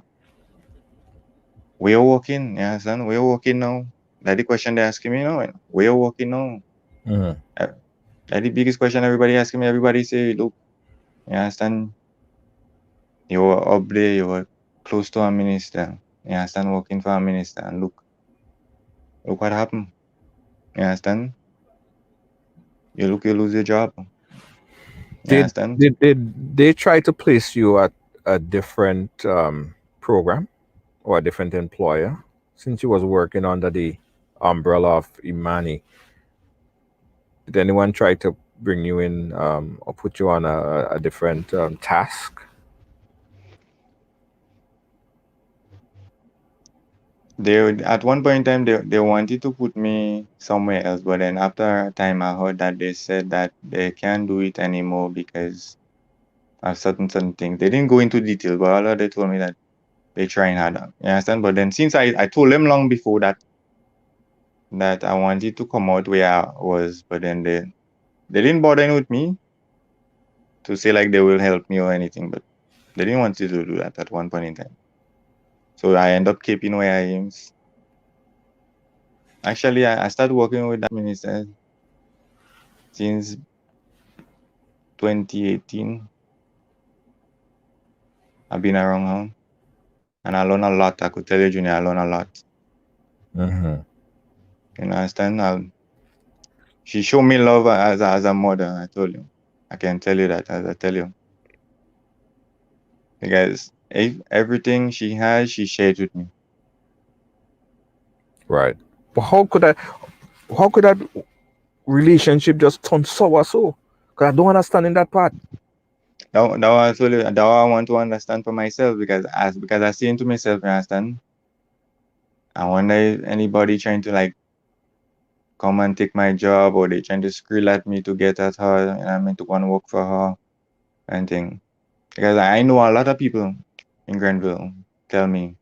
where you working? You understand? Where you working now? That's the question they're asking me now. Where you working now? Mm-hmm. That's the biggest question everybody asking me. Everybody say, look, you understand? You were up there, you were close to a minister. You understand? Working for a minister. And look what happened. You understand? You lose your job. You Did understand? did they try to place you at a different program or a different employer since you was working under the umbrella of Imani? Did anyone try to bring you in or put you on a different task? At one point in time they wanted to put me somewhere else, but then after a time I heard that they said that they can't do it anymore because of certain things. They didn't go into detail, but all they told me that they trying hard. You understand? But then since I told them long before that I wanted to come out where I was, but then they didn't bother with me to say like they will help me or anything, but they didn't want to do that at one point in time. So I end up keeping where I am. Actually, I started working with that minister since 2018. I've been around her and I learned a lot. I could tell you, Junior, I learned a lot. Mm-hmm. You understand? She showed me love as a mother, I told you. I can tell you that, as I tell you. Because everything she has, she shared with me. Right. But how could that relationship just turn sour so? Because I don't understand in that part. that I want to understand for myself because I saying to myself, you understand? I wonder if anybody trying to like come and take my job or they trying to skrill at me to get at her and I mean to go and work for her and thing. Because I know a lot of people in Grenville tell me,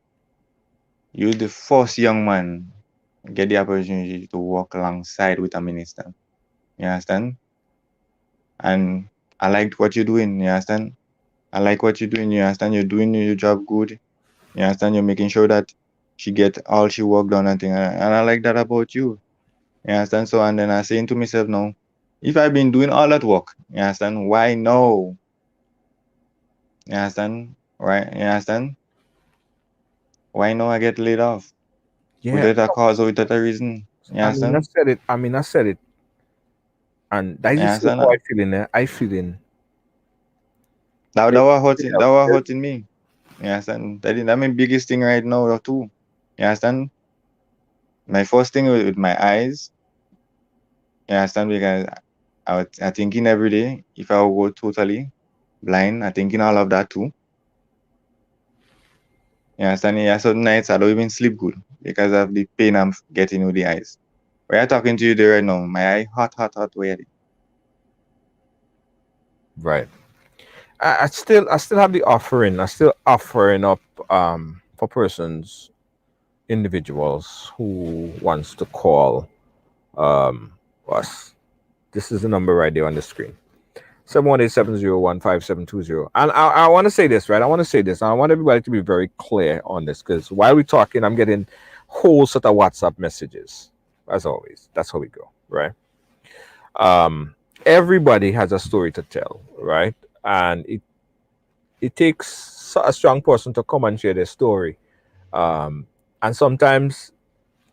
you the first young man get the opportunity to work alongside with a minister. You understand? And I liked what you're doing, you understand? I like what you're doing, you understand? You're doing your job good. You understand? You're making sure that she get all she work done and thing. And I like that about you. You understand? So and then I saying to myself now, if I've been doing all that work, you understand, why no? You understand? Right? You understand? Why no I get laid off? Yeah. Without a cause or without a reason. You I mean, I understand? said it. I said it. And that is You the same understand? how I feel in there. I feel in That everything was hurting that else. was hurting me. You understand? That my biggest thing right now too. You understand? My first thing with my eyes, you understand? Because I thinking every day if I would go totally blind, I thinking all of that too. You understand? Yeah, certain nights I don't even sleep good because of the pain I'm getting with the eyes. When I'm talking to you there right now, my eye hot, where Right. I still have the offering. I still offering up for persons, individuals who wants to call us. This is the number right there on the screen. 718-701-5720. And I want to say this, right? I want to say this. I want everybody to be very clear on this because while we're talking, I'm getting whole set of WhatsApp messages. As always. That's how we go, right? Um, everybody has a story to tell, right? And it takes a strong person to come and share their story. And sometimes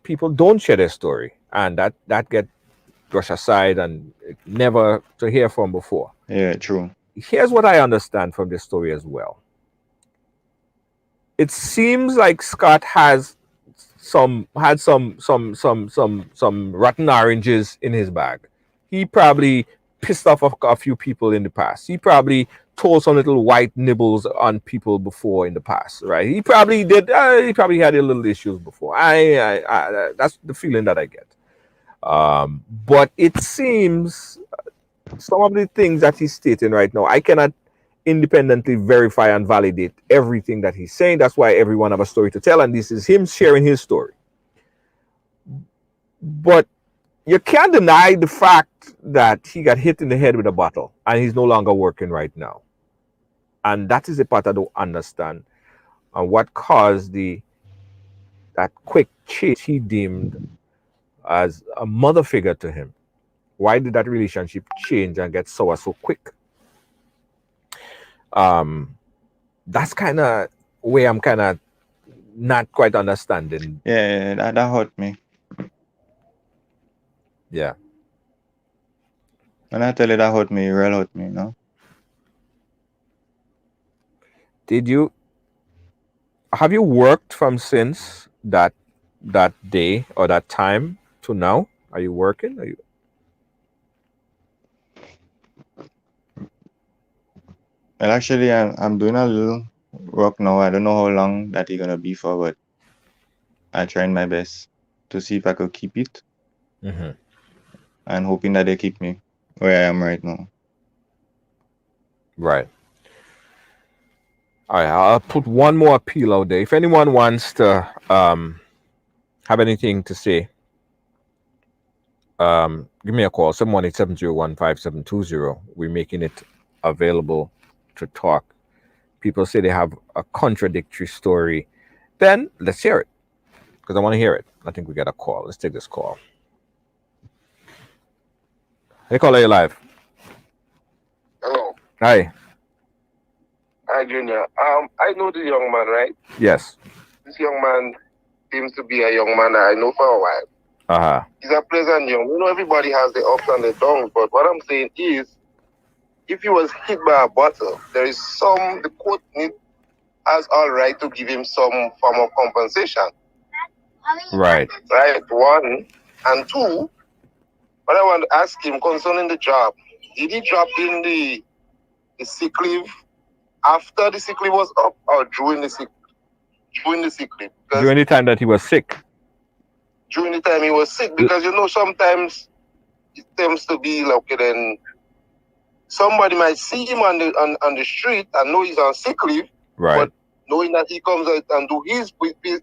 people don't share their story, and that get brushed aside and never to hear from before. yeah, true. Here's what I understand from this story as well. It seems like Scott has some rotten oranges in his bag. He probably pissed off a few people in the past. He probably told some little white nibbles on people before in the past, right? He probably did. He probably had a little issues before. That's the feeling that I get. But it seems some of the things that he's stating right now, I cannot independently verify and validate everything that he's saying. That's why everyone have a story to tell, and this is him sharing his story. But you can't deny the fact that he got hit in the head with a bottle and he's no longer working right now. And that is the part I don't understand. And what caused that quick change he deemed as a mother figure to him. Why did that relationship change and get sour so quick? That's kind of where I'm kind of not quite understanding. Yeah, that hurt me. Yeah. When I tell you that hurt me, it real hurt me, you know? Did you have you worked from since that day or that time to now? Are you working? Are you Well, actually, I'm doing a little work now. I don't know how long that it's gonna be for, but I trying my best to see if I could keep it Mhm. and hoping that they keep me where I am right now. Right? All right. I'll put one more appeal out there. If anyone wants to have anything to say, give me a call. 718-701-5720. We're making it available to talk. People say they have a contradictory story. Then let's hear it because I want to hear it. I think we got a call. Let's take this call. Hey, caller, you live. Hello. Hi. Hi, Junior. I know the young man, right? Yes. This young man seems to be a young man that I know for a while. Uh-huh. He's a pleasant young. You know, everybody has the ups and the downs, but what I'm saying is, if he was hit by a bottle, the court has all right to give him some form of compensation. Right. Right, one. And two, what I want to ask him concerning the job, did he drop in the the sick leave after the sick leave was up or during the sick leave? Because During the time that he was sick. during the time he was sick, because sometimes it tends to be like, okay, then somebody might see him on the street and know he's on sick leave, Right. but knowing that he comes out and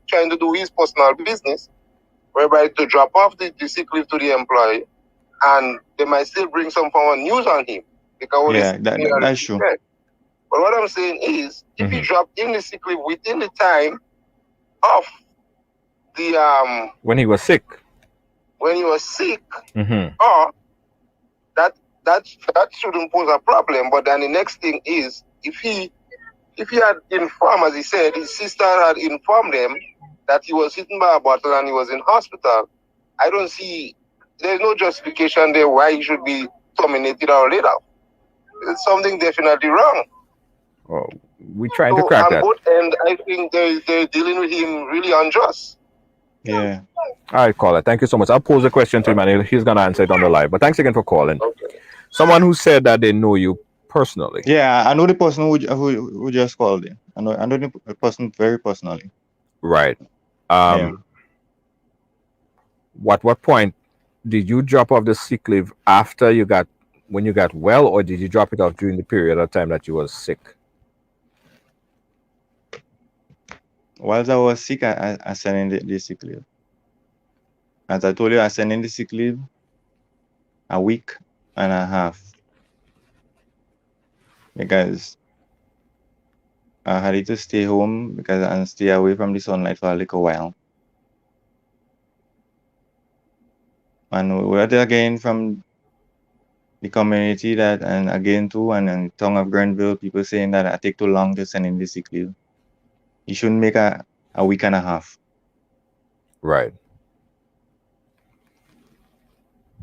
trying to do his personal business, whereby to drop off the sick leave to the employee, and they might still bring some form of news on him because that's true. But what I'm saying is, if he dropped in the sick leave within the time of the when he was sick, or that shouldn't pose a problem. But then the next thing is, if he had informed, as he said, his sister had informed them that he was hit by a bottle and he was in hospital, I don't see, there's no justification there why he should be terminated or laid off. There's something definitely wrong. well, we're trying to crack that. On both ends, I think they're dealing with him really unjust. Yeah. All right, caller. Thank you so much. I'll pose a question to him and he's going to answer it on the live. But thanks again for calling. Okay. Someone who said that they know you personally. Yeah, I know the person who just called in. I know the person very personally. Right. Yeah. What point did you drop off the sick leave after when you got well, or did you drop it off during the period of time that you was sick? Whilst I was sick, I sent in the sick leave. As I told you, I sent in the sick leave a week and a half because I had to stay home and stay away from the sunlight for a little while. And we had again from the community and again too, and in Tongue of Grenville, people saying that I take too long to send in the sick leave. You shouldn't make a week and a half. Right.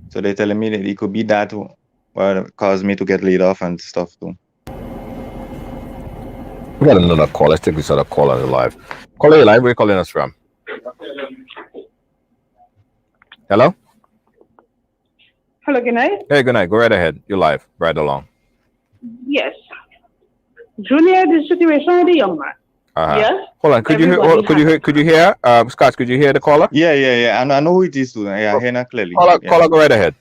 So they're telling me that it could be that what caused me to get laid off and stuff too. We got another call. Let's take this other call on the live. Caller, you live. Where are you calling us from? Hello? Hello, good night. Hey, good night. Go right ahead. You're live. Ridealong. Yes. Junior, the situation with the young man. Yes. Hold on. Could you hear? Scott, could you hear the caller? Yeah. I know who it is too. Yeah, I hear that clearly. Caller, go right ahead.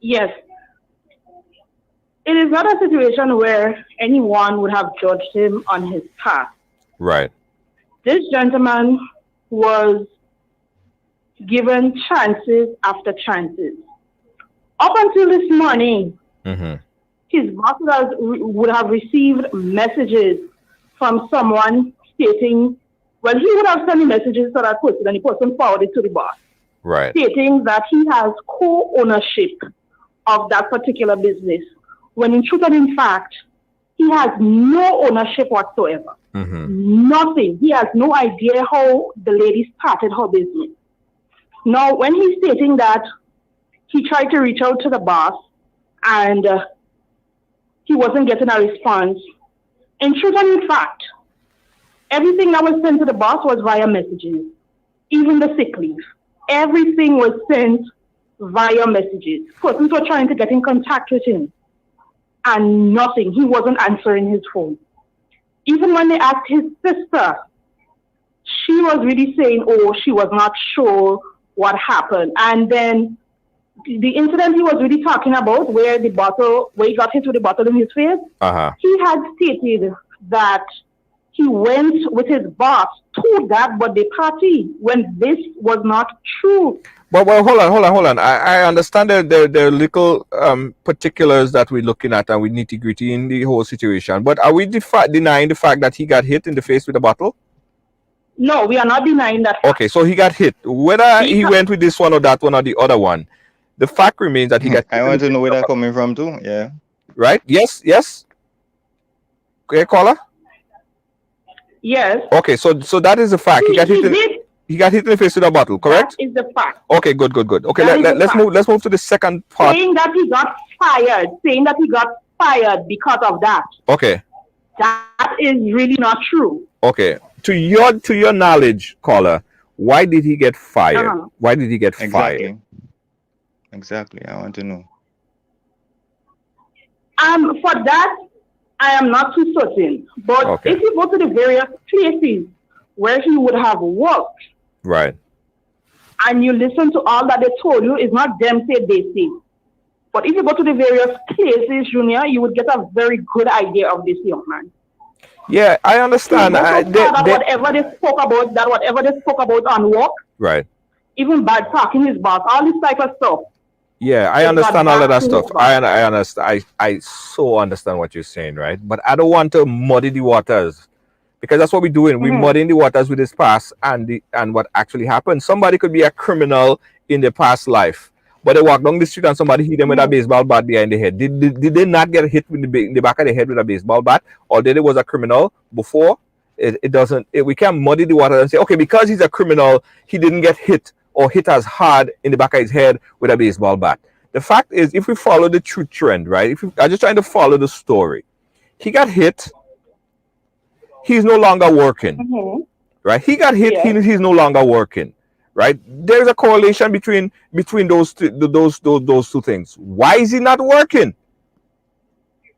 Yes. It is not a situation where anyone would have judged him on his past. Right. This gentleman was given chances after chances. Up until this morning, his boss would have received messages from someone stating, well, he would have sent messages to that person and the person forwarded to the boss. Right. Stating that he has co-ownership of that particular business, when in truth and in fact, he has no ownership whatsoever. Nothing. He has no idea how the lady started her business. Now, when he's stating that he tried to reach out to the boss and he wasn't getting a response, in truth and in fact, everything that was sent to the boss was via messages, even the sick leave. Everything was sent via messages. Persons were trying to get in contact with him and nothing. He wasn't answering his phone. Even when they asked his sister, she was really saying, oh, she was not sure what happened. And then the incident he was really talking about where he got hit with the bottle in his face, he had stated that he went with his boss to that birthday party when this was not true. Well, hold on. I understand that there are little particulars that we're looking at and we nitty-gritty in the whole situation. But are we denying the fact that he got hit in the face with a bottle? No, we are not denying that. Okay, so he got hit. Whether he went with this one or that one or the other one, the fact remains that he got hit. I want to know where that's coming from too. Yeah. Right? Yes. Okay, caller? Yes. Okay, so that is the fact. He got hit in the face with a bottle, correct? That is the fact. Okay, good. Okay, let's move to the second part. Saying that he got fired because of that. Okay. That is really not true. Okay. To your knowledge, caller, why did he get fired? Why did he get fired? Exactly. I want to know. For that, I am not too certain. But Okay. if you go to the various places where he would have worked Right. and you listen to all that they told you, it's not them say, they say. But if you go to the various places, Junior, you would get a very good idea of this young man. Yeah, I He understand. goes so far that whatever they spoke about on work, Right. even bad talking his boss, all this type of stuff, Yeah, I it got understand all of back that to his stuff. boss. I understand. I so understand what you're saying, right? But I don't want to muddy the waters because that's what we're doing. We're Mm-hmm. muddying the waters with his past and what actually happened. Somebody could be a criminal in their past life, but they walk down the street and somebody hit them with a Mm-hmm. baseball bat behind the head. Did they not get hit in the back of the head with a baseball bat, or did it was a criminal before? It doesn't. We can't muddy the water and say, okay, because he's a criminal, he didn't get hit or hit as hard in the back of his head with a baseball bat. The fact is, if we follow the true trend, right? If we are just trying to follow the story, he got hit. He's no longer working, Mm-hmm. right? He got hit. Yes. He's no longer working, right? There's a correlation between those two things. Why is he not working?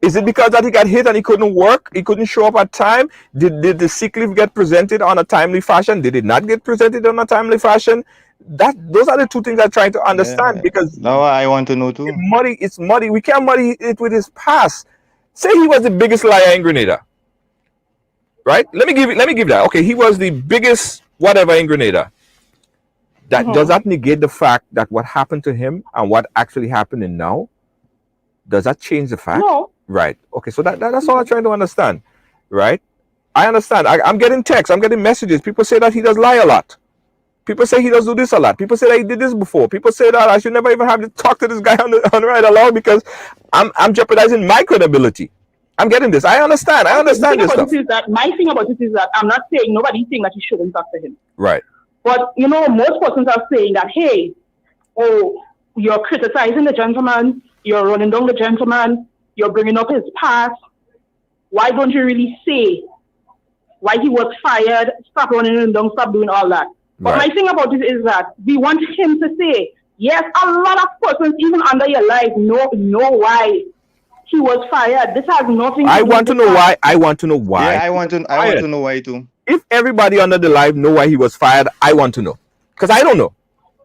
Is it because that he got hit and he couldn't work? He couldn't show up at time? Did the sick leave get presented on a timely fashion? Did it not get presented on a timely fashion? Those are the two things I'm trying to understand Yeah, because now I want to know too. it's muddy. We can't muddy it with his past. Say he was the biggest liar in Grenada, right? Let me give that. Okay, he was the biggest whatever in Grenada. That does Mm-hmm. that negate the fact that what happened to him and what actually happening now? Does that change the fact? No. Right. Okay. So that's all I'm trying to understand. Right. I understand. I'm getting texts. I'm getting messages. People say that he does lie a lot. People say he does do this a lot. People say that he did this before. People say that I should never even have to talk to this guy on the ride along because I'm jeopardizing my credibility. I'm getting this. I understand. I Okay, the understand thing this about stuff. it is that my thing about it is that I'm not saying nobody's saying that you shouldn't talk to him. Right. But you know, most persons are saying that, hey, oh, you're criticizing the gentleman, you're running down the gentleman, you're bringing up his past. Why don't you really say why he was fired? Stop running him down, stop doing all that. But Right. my thing about it is that we want him to say, yes, a lot of persons, even under your life, know why he was fired. This has nothing to I do want to with know the why. past. I want to know why Yeah, he was I want fired. to know why too. If everybody under the live know why he was fired, I want to know because I don't know.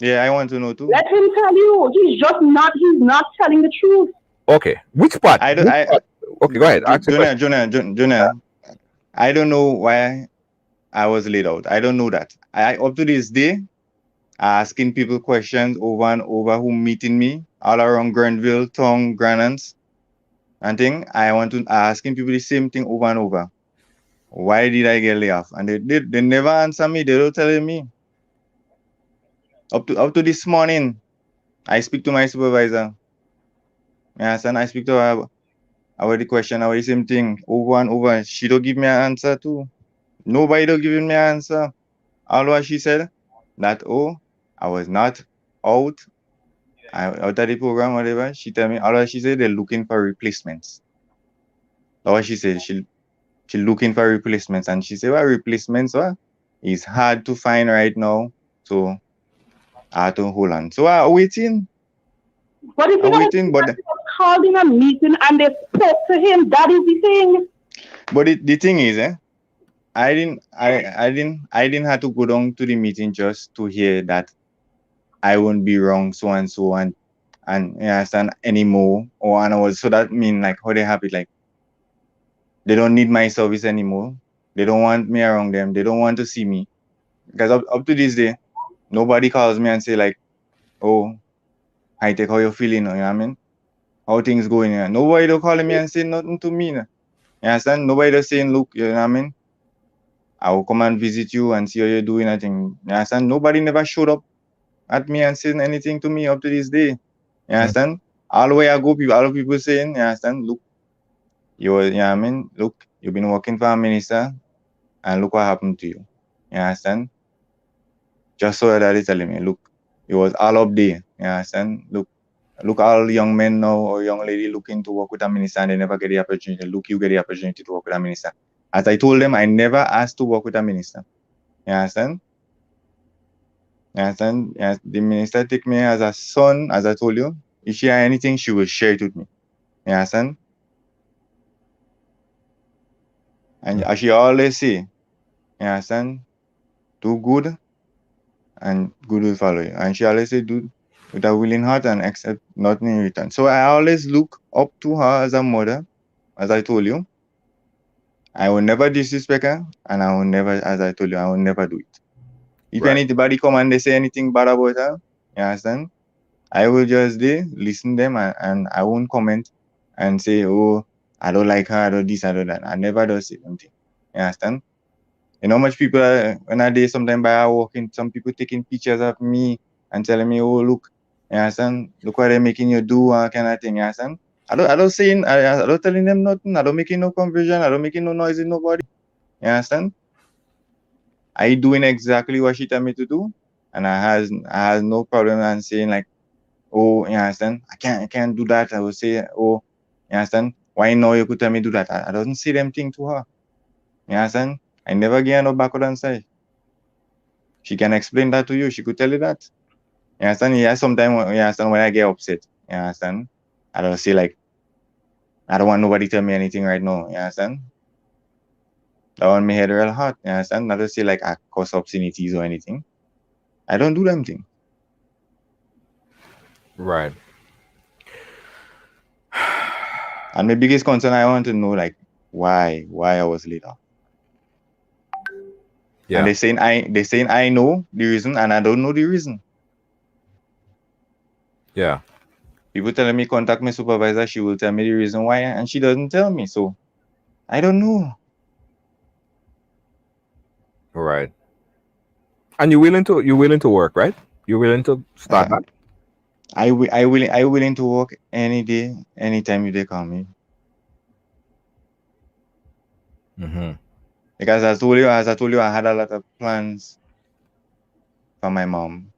Yeah, I want to know too. Let him tell you. He's not telling the truth. Okay. Which part? I don't. Which part? Okay. Go ahead. Ask the question. Jonah, I don't know why I was laid out. I don't know that. I up to this day asking people questions over and over who meeting me all around Grenville, Tongue, Granans, and thing. I want to asking people the same thing over and over. Why did I get laid off? And they never answer me. They don't telling me. Up to this morning, I speak to my supervisor. Yes, and I speak to her about the question, about the same thing over and over. She don't give me an answer too. Nobody don't give me an answer. All what she said that I was not out out of the program, whatever. She tell me all what she said they're looking for replacements. That's what she said. She looking for replacements, and she said, "Well, replacements, it's hard to find right now, so I have to hold on." So I'm waiting. But if you I'm know, waiting, but he was called in a meeting and they spoke to him, that is the thing. the thing is, I didn't have to go down to the meeting just to hear that I won't be wrong, so and so, and you understand anymore, or and all. So that mean like how they have it, like they don't need my service anymore. They don't want me around them. They don't want to see me because up to this day, nobody calls me and say like, "Oh, I take how you feeling," you know what I mean? How things going here. Nobody don't call me and say nothing to me. You understand? Nobody just saying, "Look, you know what I mean? I will come and visit you and see how you're doing." I think, you understand? Nobody never showed up at me and saying anything to me up to this day. You understand? All the way I go, all the people saying, you understand? Look, you know what I mean? Look, you've been working for a minister and look what happened to you. You understand? Just so that is telling me, look, it was all up there. You understand? Look, all young men now or young lady looking to work with a minister and they never get the opportunity. Look, you get the opportunity to work with a minister. As I told them, I never asked to work with a minister. You understand? You understand? Yes, the minister take me as a son, as I told you. If she has anything, she will share it with me. You understand? And as she always say, you understand? Do good and good will follow you. And she always say, do with a willing heart and accept nothing in return. So I always look up to her as a mother, as I told you. I will never disrespect her, and I will never, as I told you, I will never do it. If Right. anybody come and they say anything bad about her, you understand? I will just listen them and I won't comment and say, oh, I don't like her, I don't this, I don't that. I never do say something. You understand? You know how much people when I did sometimes by I walking, some people taking pictures of me and telling me, oh look, you understand? Look what they're making you do, kind of thing, you understand? I don't telling them nothing, I don't making no confusion, I don't making no noise in nobody. You understand? I doing exactly what she tell me to do, and I has no problem in saying like, oh, you understand? I can't do that. I will say, oh, you understand? Why now you could tell me do that? I don't say them thing to her. You understand? I never get her no backward and say. She can explain that to you. She could tell you that. You understand? Yeah, sometimes you understand when I get upset. You understand? I don't say like, I don't want nobody tell me anything right now. You understand? That want me head real hot. You understand? Not to say like I cause obscenities or anything. I don't do them things. Right. And my biggest concern, I want to know like why I was late off. Yeah. And they saying I know the reason and I don't know the reason. Yeah. People telling me contact my supervisor, she will tell me the reason why, and she doesn't tell me. So I don't know. Right. And you're willing to work, right? You're willing to start back? I willing to work any day, anytime they call me. Mm-hmm. Because as I told you, I had a lot of plans for my mom.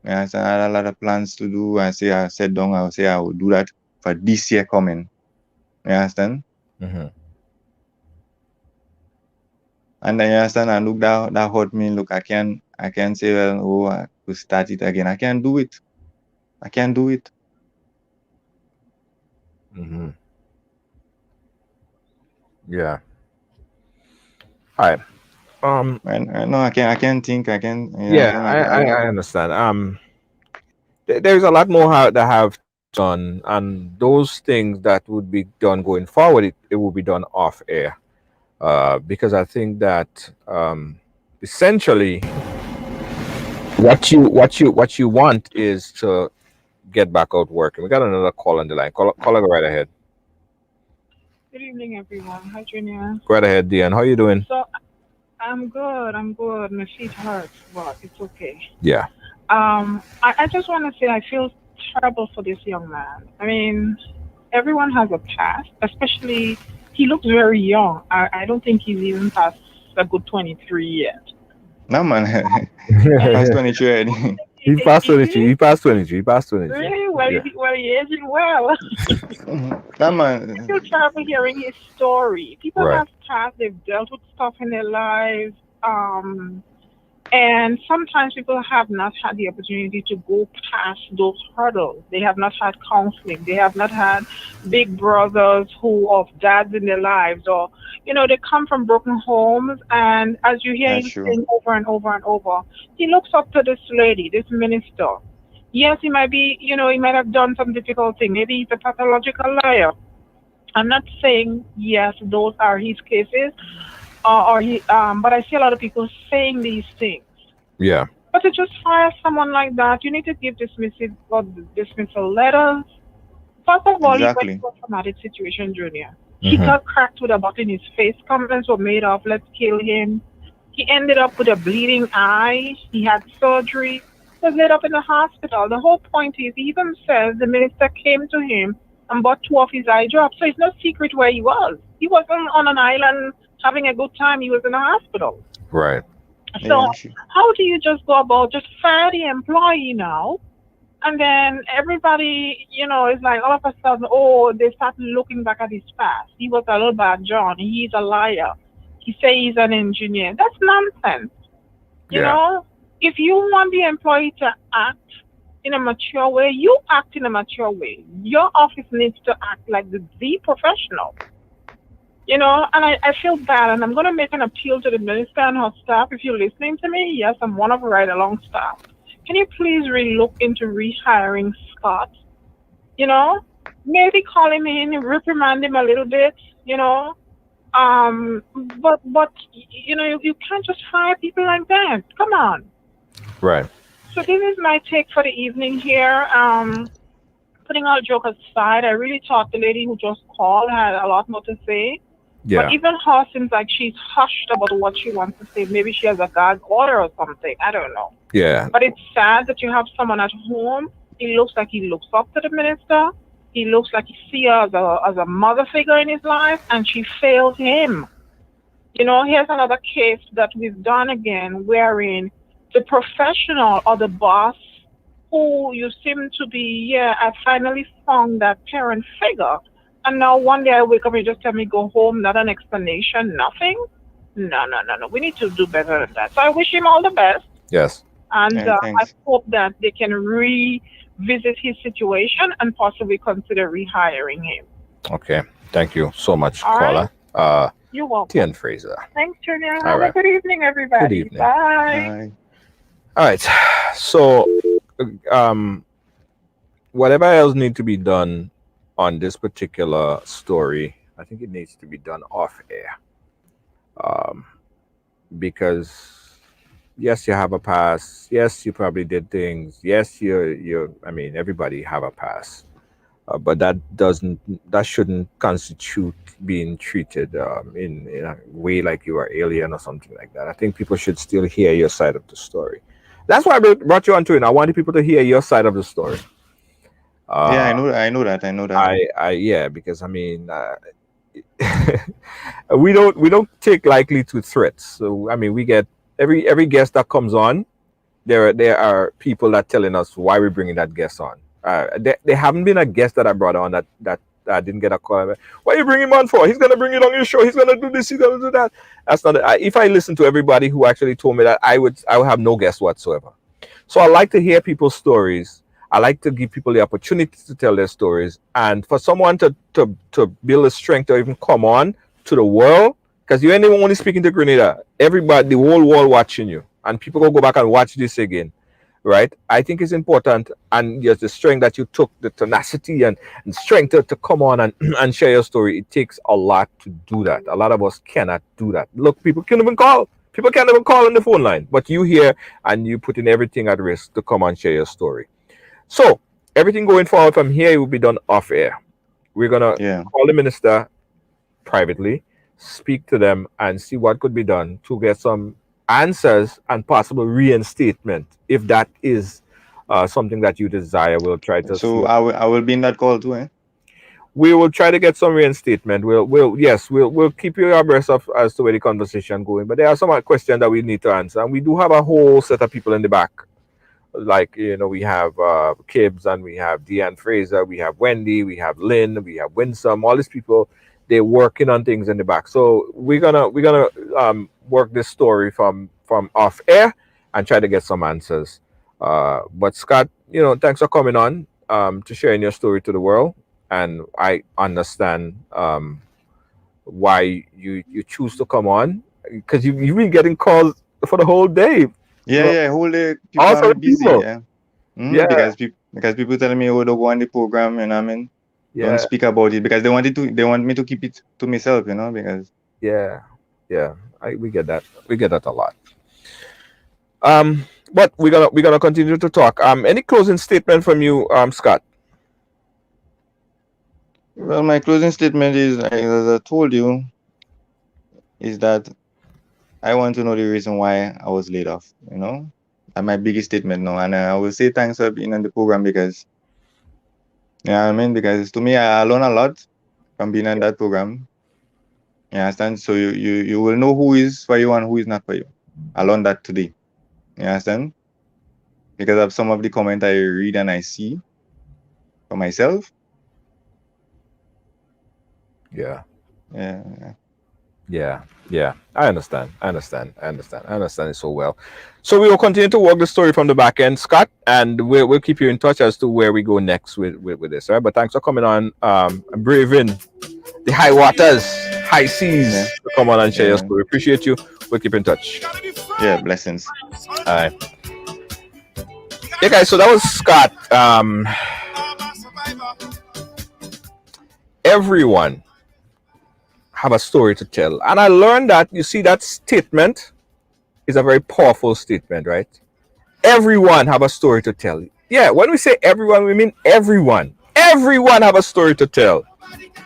Yes, I had a lot of plans to do. I said down, I say I will do that for this year coming. You understand? Mm-hmm. And then you understand, I look that hurt me. Look, I can say, well, oh, I could start it again. I can't do it. I can't do it. Mm-hmm. Yeah. All right. No, I can't think. I can. You Yeah, understand? I understand. There's a lot more that have done, and those things that would be done going forward, it will be done off air, because I think that essentially what you want is to get back out working. We got another call on the line. Caller, go right ahead. Good evening, everyone. Hi, Junior. Go right ahead, Diane. How you doing? So I'm good. I'm good. My feet hurt, but it's okay. Yeah. I just want to say I feel terrible for this young man. I mean, everyone has a past, especially he looks very young. I don't think he's even past a good 23 yet. No, man. Past And 23 already. He passed is 23. he? He passed 23. He passed 23. Really? Well, Yeah. he is in well. No, I man. feel terrible hearing his story. People Right. have past, they've dealt with stuff in their lives. And sometimes people have not had the opportunity to go past those hurdles. They have not had counseling. They have not had big brothers who of dads in their lives, or they come from broken homes. And as you hear That's him true. saying over and over and over, he looks up to this lady, this minister. Yes, he might be, he might have done some difficult thing. Maybe he's a pathological liar. I'm not saying yes, those are his cases, but I see a lot of people saying these things. Yeah. But to just fire someone like that, you need to give dismissal letters. First of all, he went Exactly. through a traumatic situation, Junior. He Mm-hmm. got cracked with a butt in his face. Comments were made of, let's kill him. He ended up with a bleeding eye. He had surgery. He was laid up in the hospital. The whole point is, he even says the minister came to him and bought 2 of his eye drops. So it's no secret where he was. He wasn't on an island having a good time. He was in a hospital. Right. So Yeah, how do you just go about just fire the employee now? And then everybody, is like all of a sudden, oh, they start looking back at his past. He was a little bad John. He's a liar. He say he's an engineer. That's nonsense. Yeah. If you want the employee to act in a mature way, you act in a mature way. Your office needs to act like the professional. And I feel bad, and I'm going to make an appeal to the minister and her staff. If you're listening to me, yes, I'm one of Ridealong staff. Can you please really look into rehiring Scott? You know, maybe call him in, reprimand him a little bit, you know. But you can't just fire people like that. Come on. Right. So this is my take for the evening here. Putting all joke aside, I really thought the lady who just called had a lot more to say. Yeah. But even her seems like she's hushed about what she wants to say. Maybe she has a gag order or something. I don't know. Yeah. But it's sad that you have someone at home. He looks like he looks up to the minister. He looks like he sees her as a mother figure in his life, and she failed him. Here's another case that we've done again, wherein the professional or the boss who you seem to be, I finally found that parent figure. And now one day I wake up and you just tell me go home, not an explanation, nothing. No. We need to do better than that. So I wish him all the best. Yes. And Yeah, I thanks. hope that they can revisit his situation and possibly consider rehiring him. Okay. Thank you so much, All caller. You're welcome. Tian Fraser. Thanks, Junior. All Have right. a good evening, everybody. Good evening. Bye. All right. So, whatever else need to be done on this particular story, I think it needs to be done off air. Because yes, you have a past. Yes, you probably did things. Yes, I mean, everybody have a past. But that shouldn't constitute being treated in a way like you are alien or something like that. I think people should still hear your side of the story. That's why I brought you onto it. I wanted people to hear your side of the story. Yeah, I know that. Yeah, because I mean, we don't take lightly to threats. So I mean, we get every guest that comes on. There are people that telling us why we're bringing that guest on. There haven't been a guest that I brought on that didn't get a call. What are you bringing him on for? He's gonna bring it on your show. He's gonna do this. He's gonna do that. That's not. If I listen to everybody who actually told me that, I would have no guest whatsoever. So I like to hear people's stories. I like to give people the opportunity to tell their stories, and for someone to build a strength to even come on to the world, because you ain't even only speaking to Grenada. Everybody, the whole world watching you, and people go back and watch this again, right? I think it's important, and just the strength that you took, the tenacity and strength to come on and and share your story. It takes a lot to do that. A lot of us cannot do that. Look, people can't even call. People can't even call on the phone line, but you here and you putting everything at risk to come and share your story. So everything going forward from here, it will be done off air. We're gonna call the minister privately, speak to them, and see what could be done to get some answers and possible reinstatement, if that is something that you desire. We'll try to. So I will be in that call too, eh? We will try to get some reinstatement. We'll keep you abreast of as to where the conversation going. But there are some questions that we need to answer, and we do have a whole set of people in the back. Like we have Kibbs, and we have Deanne Fraser, we have Wendy, we have Lynn, we have Winsome. All these people, they're working on things in the back. So we're gonna work this story from off air and try to get some answers. But Scott, thanks for coming on to sharing your story to the world. And I understand why you choose to come on, because you've been getting calls for the whole day. Yeah, whole day people Also are busy. people. Yeah. Yeah. Because people telling me, oh, don't go on the program, you know what I mean? Yeah. Don't speak about it, because they want me to keep it to myself, because we get that. We get that a lot. But we're gonna continue to talk. Any closing statement from you, Scott? Well, my closing statement is, as I told you, is that I want to know the reason why I was laid off, That's my biggest statement now. And I will say thanks for being on the program, because, you know what I mean? Because to me, I learned a lot from being on that program. You understand? So you will know who is for you and who is not for you. I learned that today. You understand? Because of some of the comments I read and I see for myself. Yeah. Yeah. I understand it so well. So we will continue to work the story from the back end, Scott, and we'll keep you in touch as to where we go next with this. All right. But thanks for coming on, and braving the high waters. high seas Yeah. to come on and share your Yeah. story. Appreciate you. We'll keep in touch. Yeah. Blessings. All right. Yeah, guys. So that was Scott. Everyone have a story to tell, and I learned that you see that statement is a very powerful statement, right? Everyone have a story to tell. Yeah, when we say everyone, we mean everyone. Everyone have a story to tell.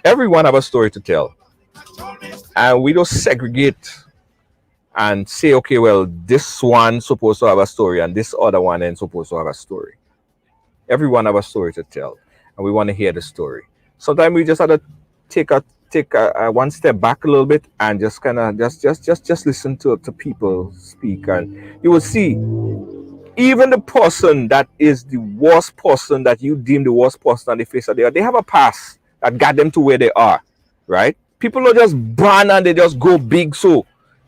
Everyone have a story to tell, and we don't segregate and say, okay, well, this one supposed to have a story, and this other one ain't supposed to have a story. Everyone have a story to tell, and we want to hear the story. Sometimes we just have to take a one step back a little bit and just kind of just listen to people speak, and you will see even the person that is the worst person that you deem the worst person on the face of the earth, they have a past that got them to where they are, right? People don't just burn and they just go big. So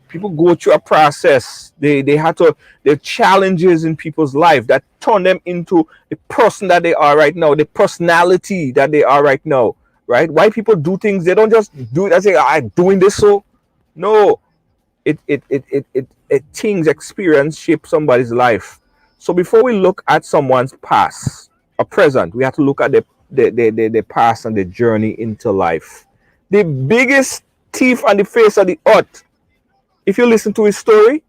people go through a process. They have to, there are challenges in people's life that turn them into the person that they are right now, the personality that they are right now, right? Why people do things, they don't just do it and say, I'm doing this. So no, it things experience shape somebody's life. So before we look at someone's past or present, we have to look at the past and the journey into life. The biggest thief on the face of the earth, if you listen to his story,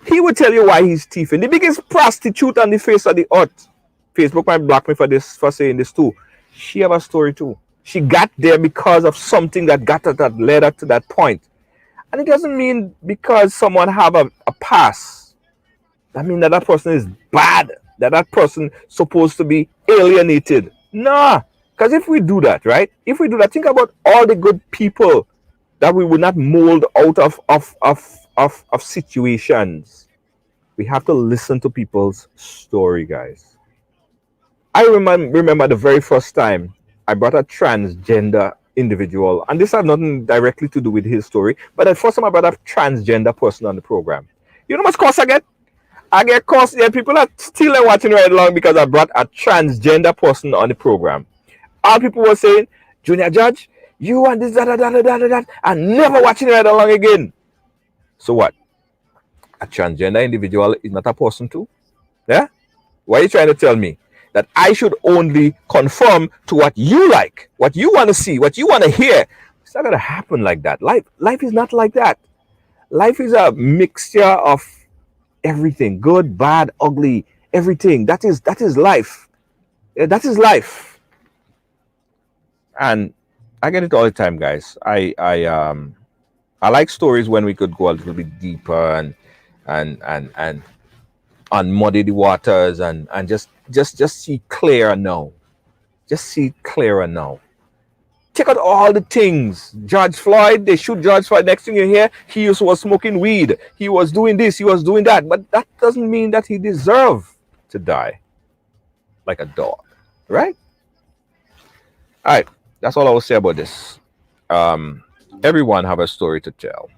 he will tell you why he's thieving. The biggest prostitute on the face of the earth. Facebook might block me for this, for saying this too. She have a story too. She got there because of something that got her, that led her to that point. And it doesn't mean because someone have a past, that mean that person is bad, that person supposed to be alienated. Nah, because if we do that, right? If we do that, think about all the good people that we would not mold out of situations. We have to listen to people's story, guys. I remember the very first time I brought a transgender individual, and this had nothing directly to do with his story, but the first time I brought a transgender person on the program. You know how much cost I get? I get cost. Yeah, people are still watching Ridealong because I brought a transgender person on the program. All people were saying, Junior Judge, you and this, that, and never watching Ridealong again. So what? A transgender individual is not a person too? Yeah? Why are you trying to tell me that I should only conform to what you like, what you want to see, what you want to hear? It's not going to happen like that. Life is not like that. Life is a mixture of everything, good, bad, ugly, everything. That is life. Yeah, that is life. And I get it all the time, guys. I like stories when we could go a little bit deeper and unmuddy the waters and just see clearer now. Just see clearer now. Check out all the things. George Floyd, they shoot George Floyd. Next thing you hear, he was smoking weed. He was doing this, he was doing that. But that doesn't mean that he deserved to die like a dog, right? All right, that's all I will say about this. Everyone have a story to tell.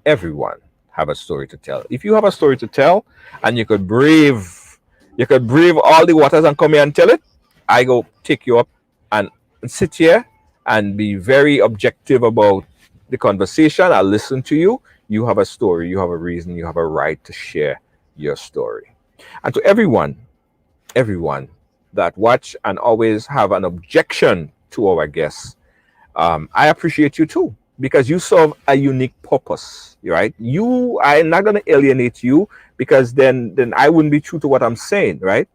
Everyone have a story to tell. If you have a story to tell and you could brave all the waters and come here and tell it, I go take you up and sit here and be very objective about the conversation. I'll listen to you. You have a story, you have a reason, you have a right to share your story. And to everyone that watch and always have an objection to our guests, I appreciate you too, because you serve a unique purpose, right? I'm not going to alienate you, because then I wouldn't be true to what I'm saying, right?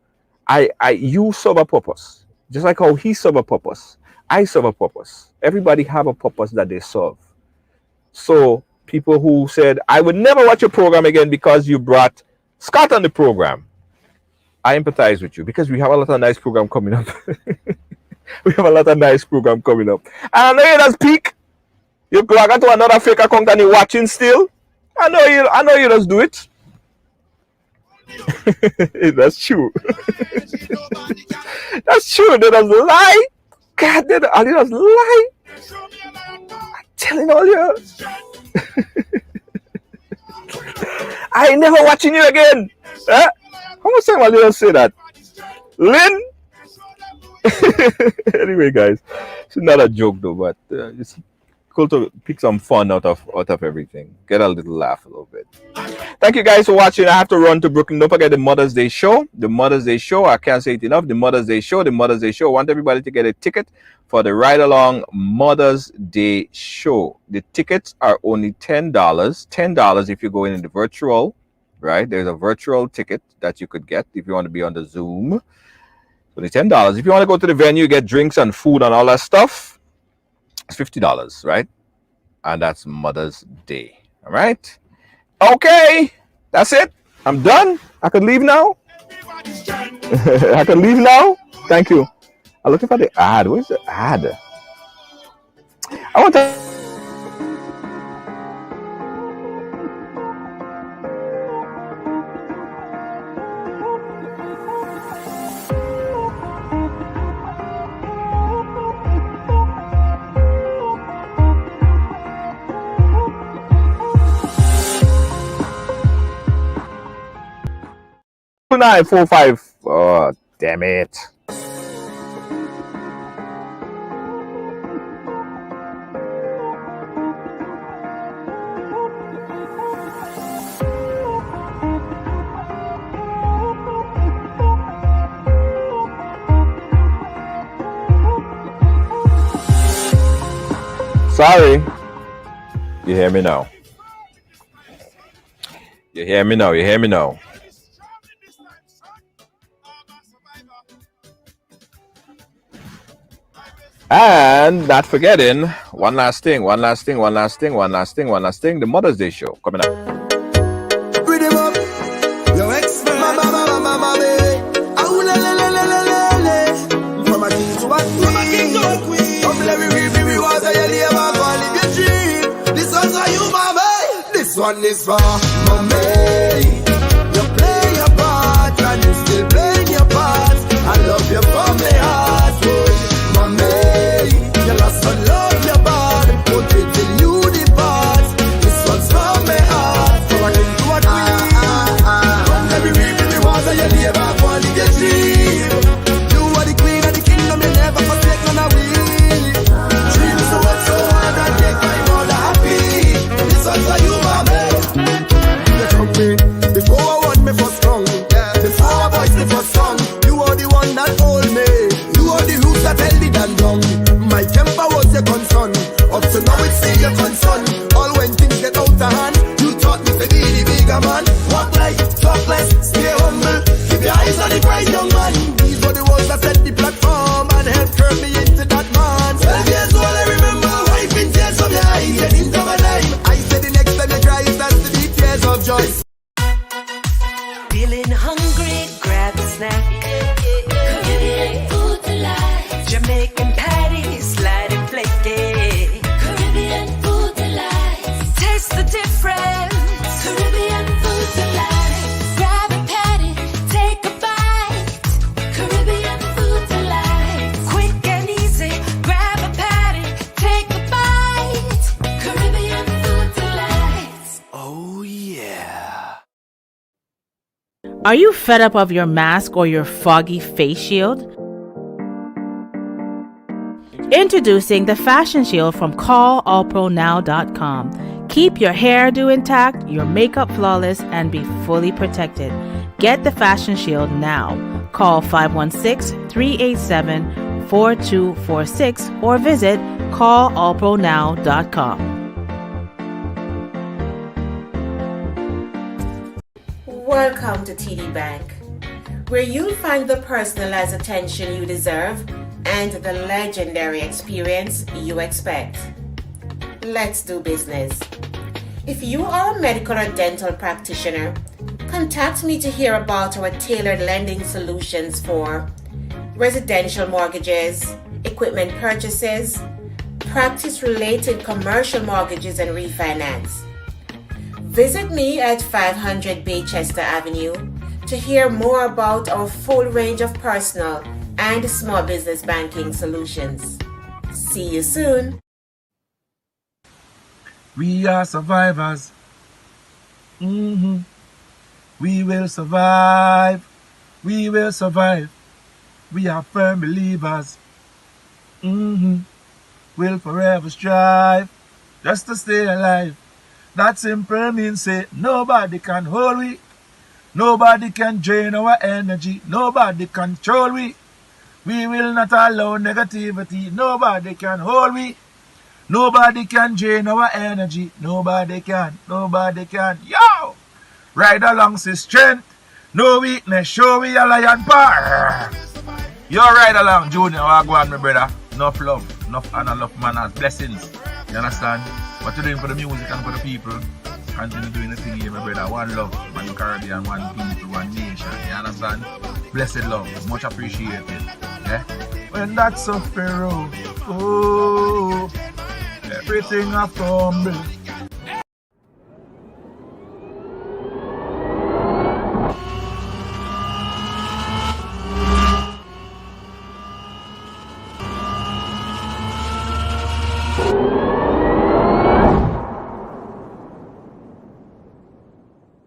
You serve a purpose, just like how he serve a purpose. I serve a purpose. Everybody have a purpose that they serve. So people who said, I would never watch your program again because you brought Scott on the program, I empathize with you, because we have a lot of nice program coming up. We have a lot of nice program coming up. And I know you just peak. You log onto another fake account and you're watching still. I know you just do it. That's true. That's true. They just lie. God, they just lie. I'm telling all you. I ain't never watching you again. Huh? How much time will you just say that? Lynn? Anyway, guys, it's not a joke though, but just Cool to pick some fun out of everything. Get a little laugh a little bit. Thank you guys for watching. I have to run to Brooklyn. Don't forget the Mother's Day show. The Mother's Day show. I can't say it enough. The Mother's Day show. The Mother's Day show. I want everybody to get a ticket for the Ridealong Mother's Day show. The tickets are only $10. $10 if you go in the virtual, right? There's a virtual ticket that you could get if you want to be on the Zoom. So it's $10. If you want to go to the venue, get drinks and food and all that stuff, it's $50, right? And that's Mother's Day. All right. Okay, that's it. I'm done. I can leave now. I can leave now. Thank you. I'm looking for the ad. Where's the ad? I want to. Nine, 4, 5. Oh, damn it. Sorry. You hear me now? You hear me now? You hear me now? And not forgetting one last thing, the Mother's Day show coming up. This one is for mommy. You play your part and you still playing your part. I love you from my heart, boy. Mommy, you lost some love, your body. Put it till you depart. This one's from my heart. So I can do what we Come every week in the water, you live up one in your dream. You are the queen of the kingdom, you never forsake none of we. Dream so much so hard and make my mother happy. This one's for you, mommy. You come me before I want me for strong. Before I voice me for song. You are the one that hold me. You are the roots that held me down long. My temper was your concern. Up to now it's still your concern. All when things get out of hand, you taught me to be the bigger man. Walk light, talk less, stay humble. Keep your eyes on the bright young man. These were the words that set the platform and helped turn me into that man. 12 years old, I remember wiping tears from your eyes. You didn't have a name. I said the next time you cry, that's to be tears of joy. Feeling hungry, grab a snack. Caribbean food delight. Jamaican patties, light and flaky. Caribbean food delight. Taste the difference. Caribbean food delight. Grab a patty, take a bite. Caribbean food delight. Quick and easy, grab a patty, take a bite. Caribbean food delight. Oh yeah. Are you fed up of your mask or your foggy face shield? Introducing the Fashion Shield from callallpronow.com. Keep your hairdo intact, your makeup flawless, and be fully protected. Get the Fashion Shield now. Call 516-387-4246 or visit callallpronow.com. Welcome to TD Bank, where you'll find the personalized attention you deserve and the legendary experience you expect. Let's do business. If you are a medical or dental practitioner, contact me to hear about our tailored lending solutions for residential mortgages, equipment purchases, practice-related commercial mortgages and refinance. Visit me at 500 Baychester Avenue to hear more about our full range of personal and small business banking solutions. See you soon. We are survivors. We will survive. We will survive. We are firm believers. We'll forever strive. just to stay alive. That simple means say nobody can hold we. Nobody can drain our energy. Nobody control we. We will not allow negativity. Nobody can hold we. Nobody can drain our energy. Nobody can. Nobody can. Yo! Ride along to strength. No weakness. Show we a lion power. Yo, ride along, Junior. Go on, my brother. Enough love. Enough honor. Enough manners. Blessings. You understand? What you're doing for the music and for the people. Continue doing the thing here, my brother. One love, one Caribbean, one people, one nation. You understand? Blessed love. Much appreciated. Yeah? When that's a pharaoh, oh, everything I fumble.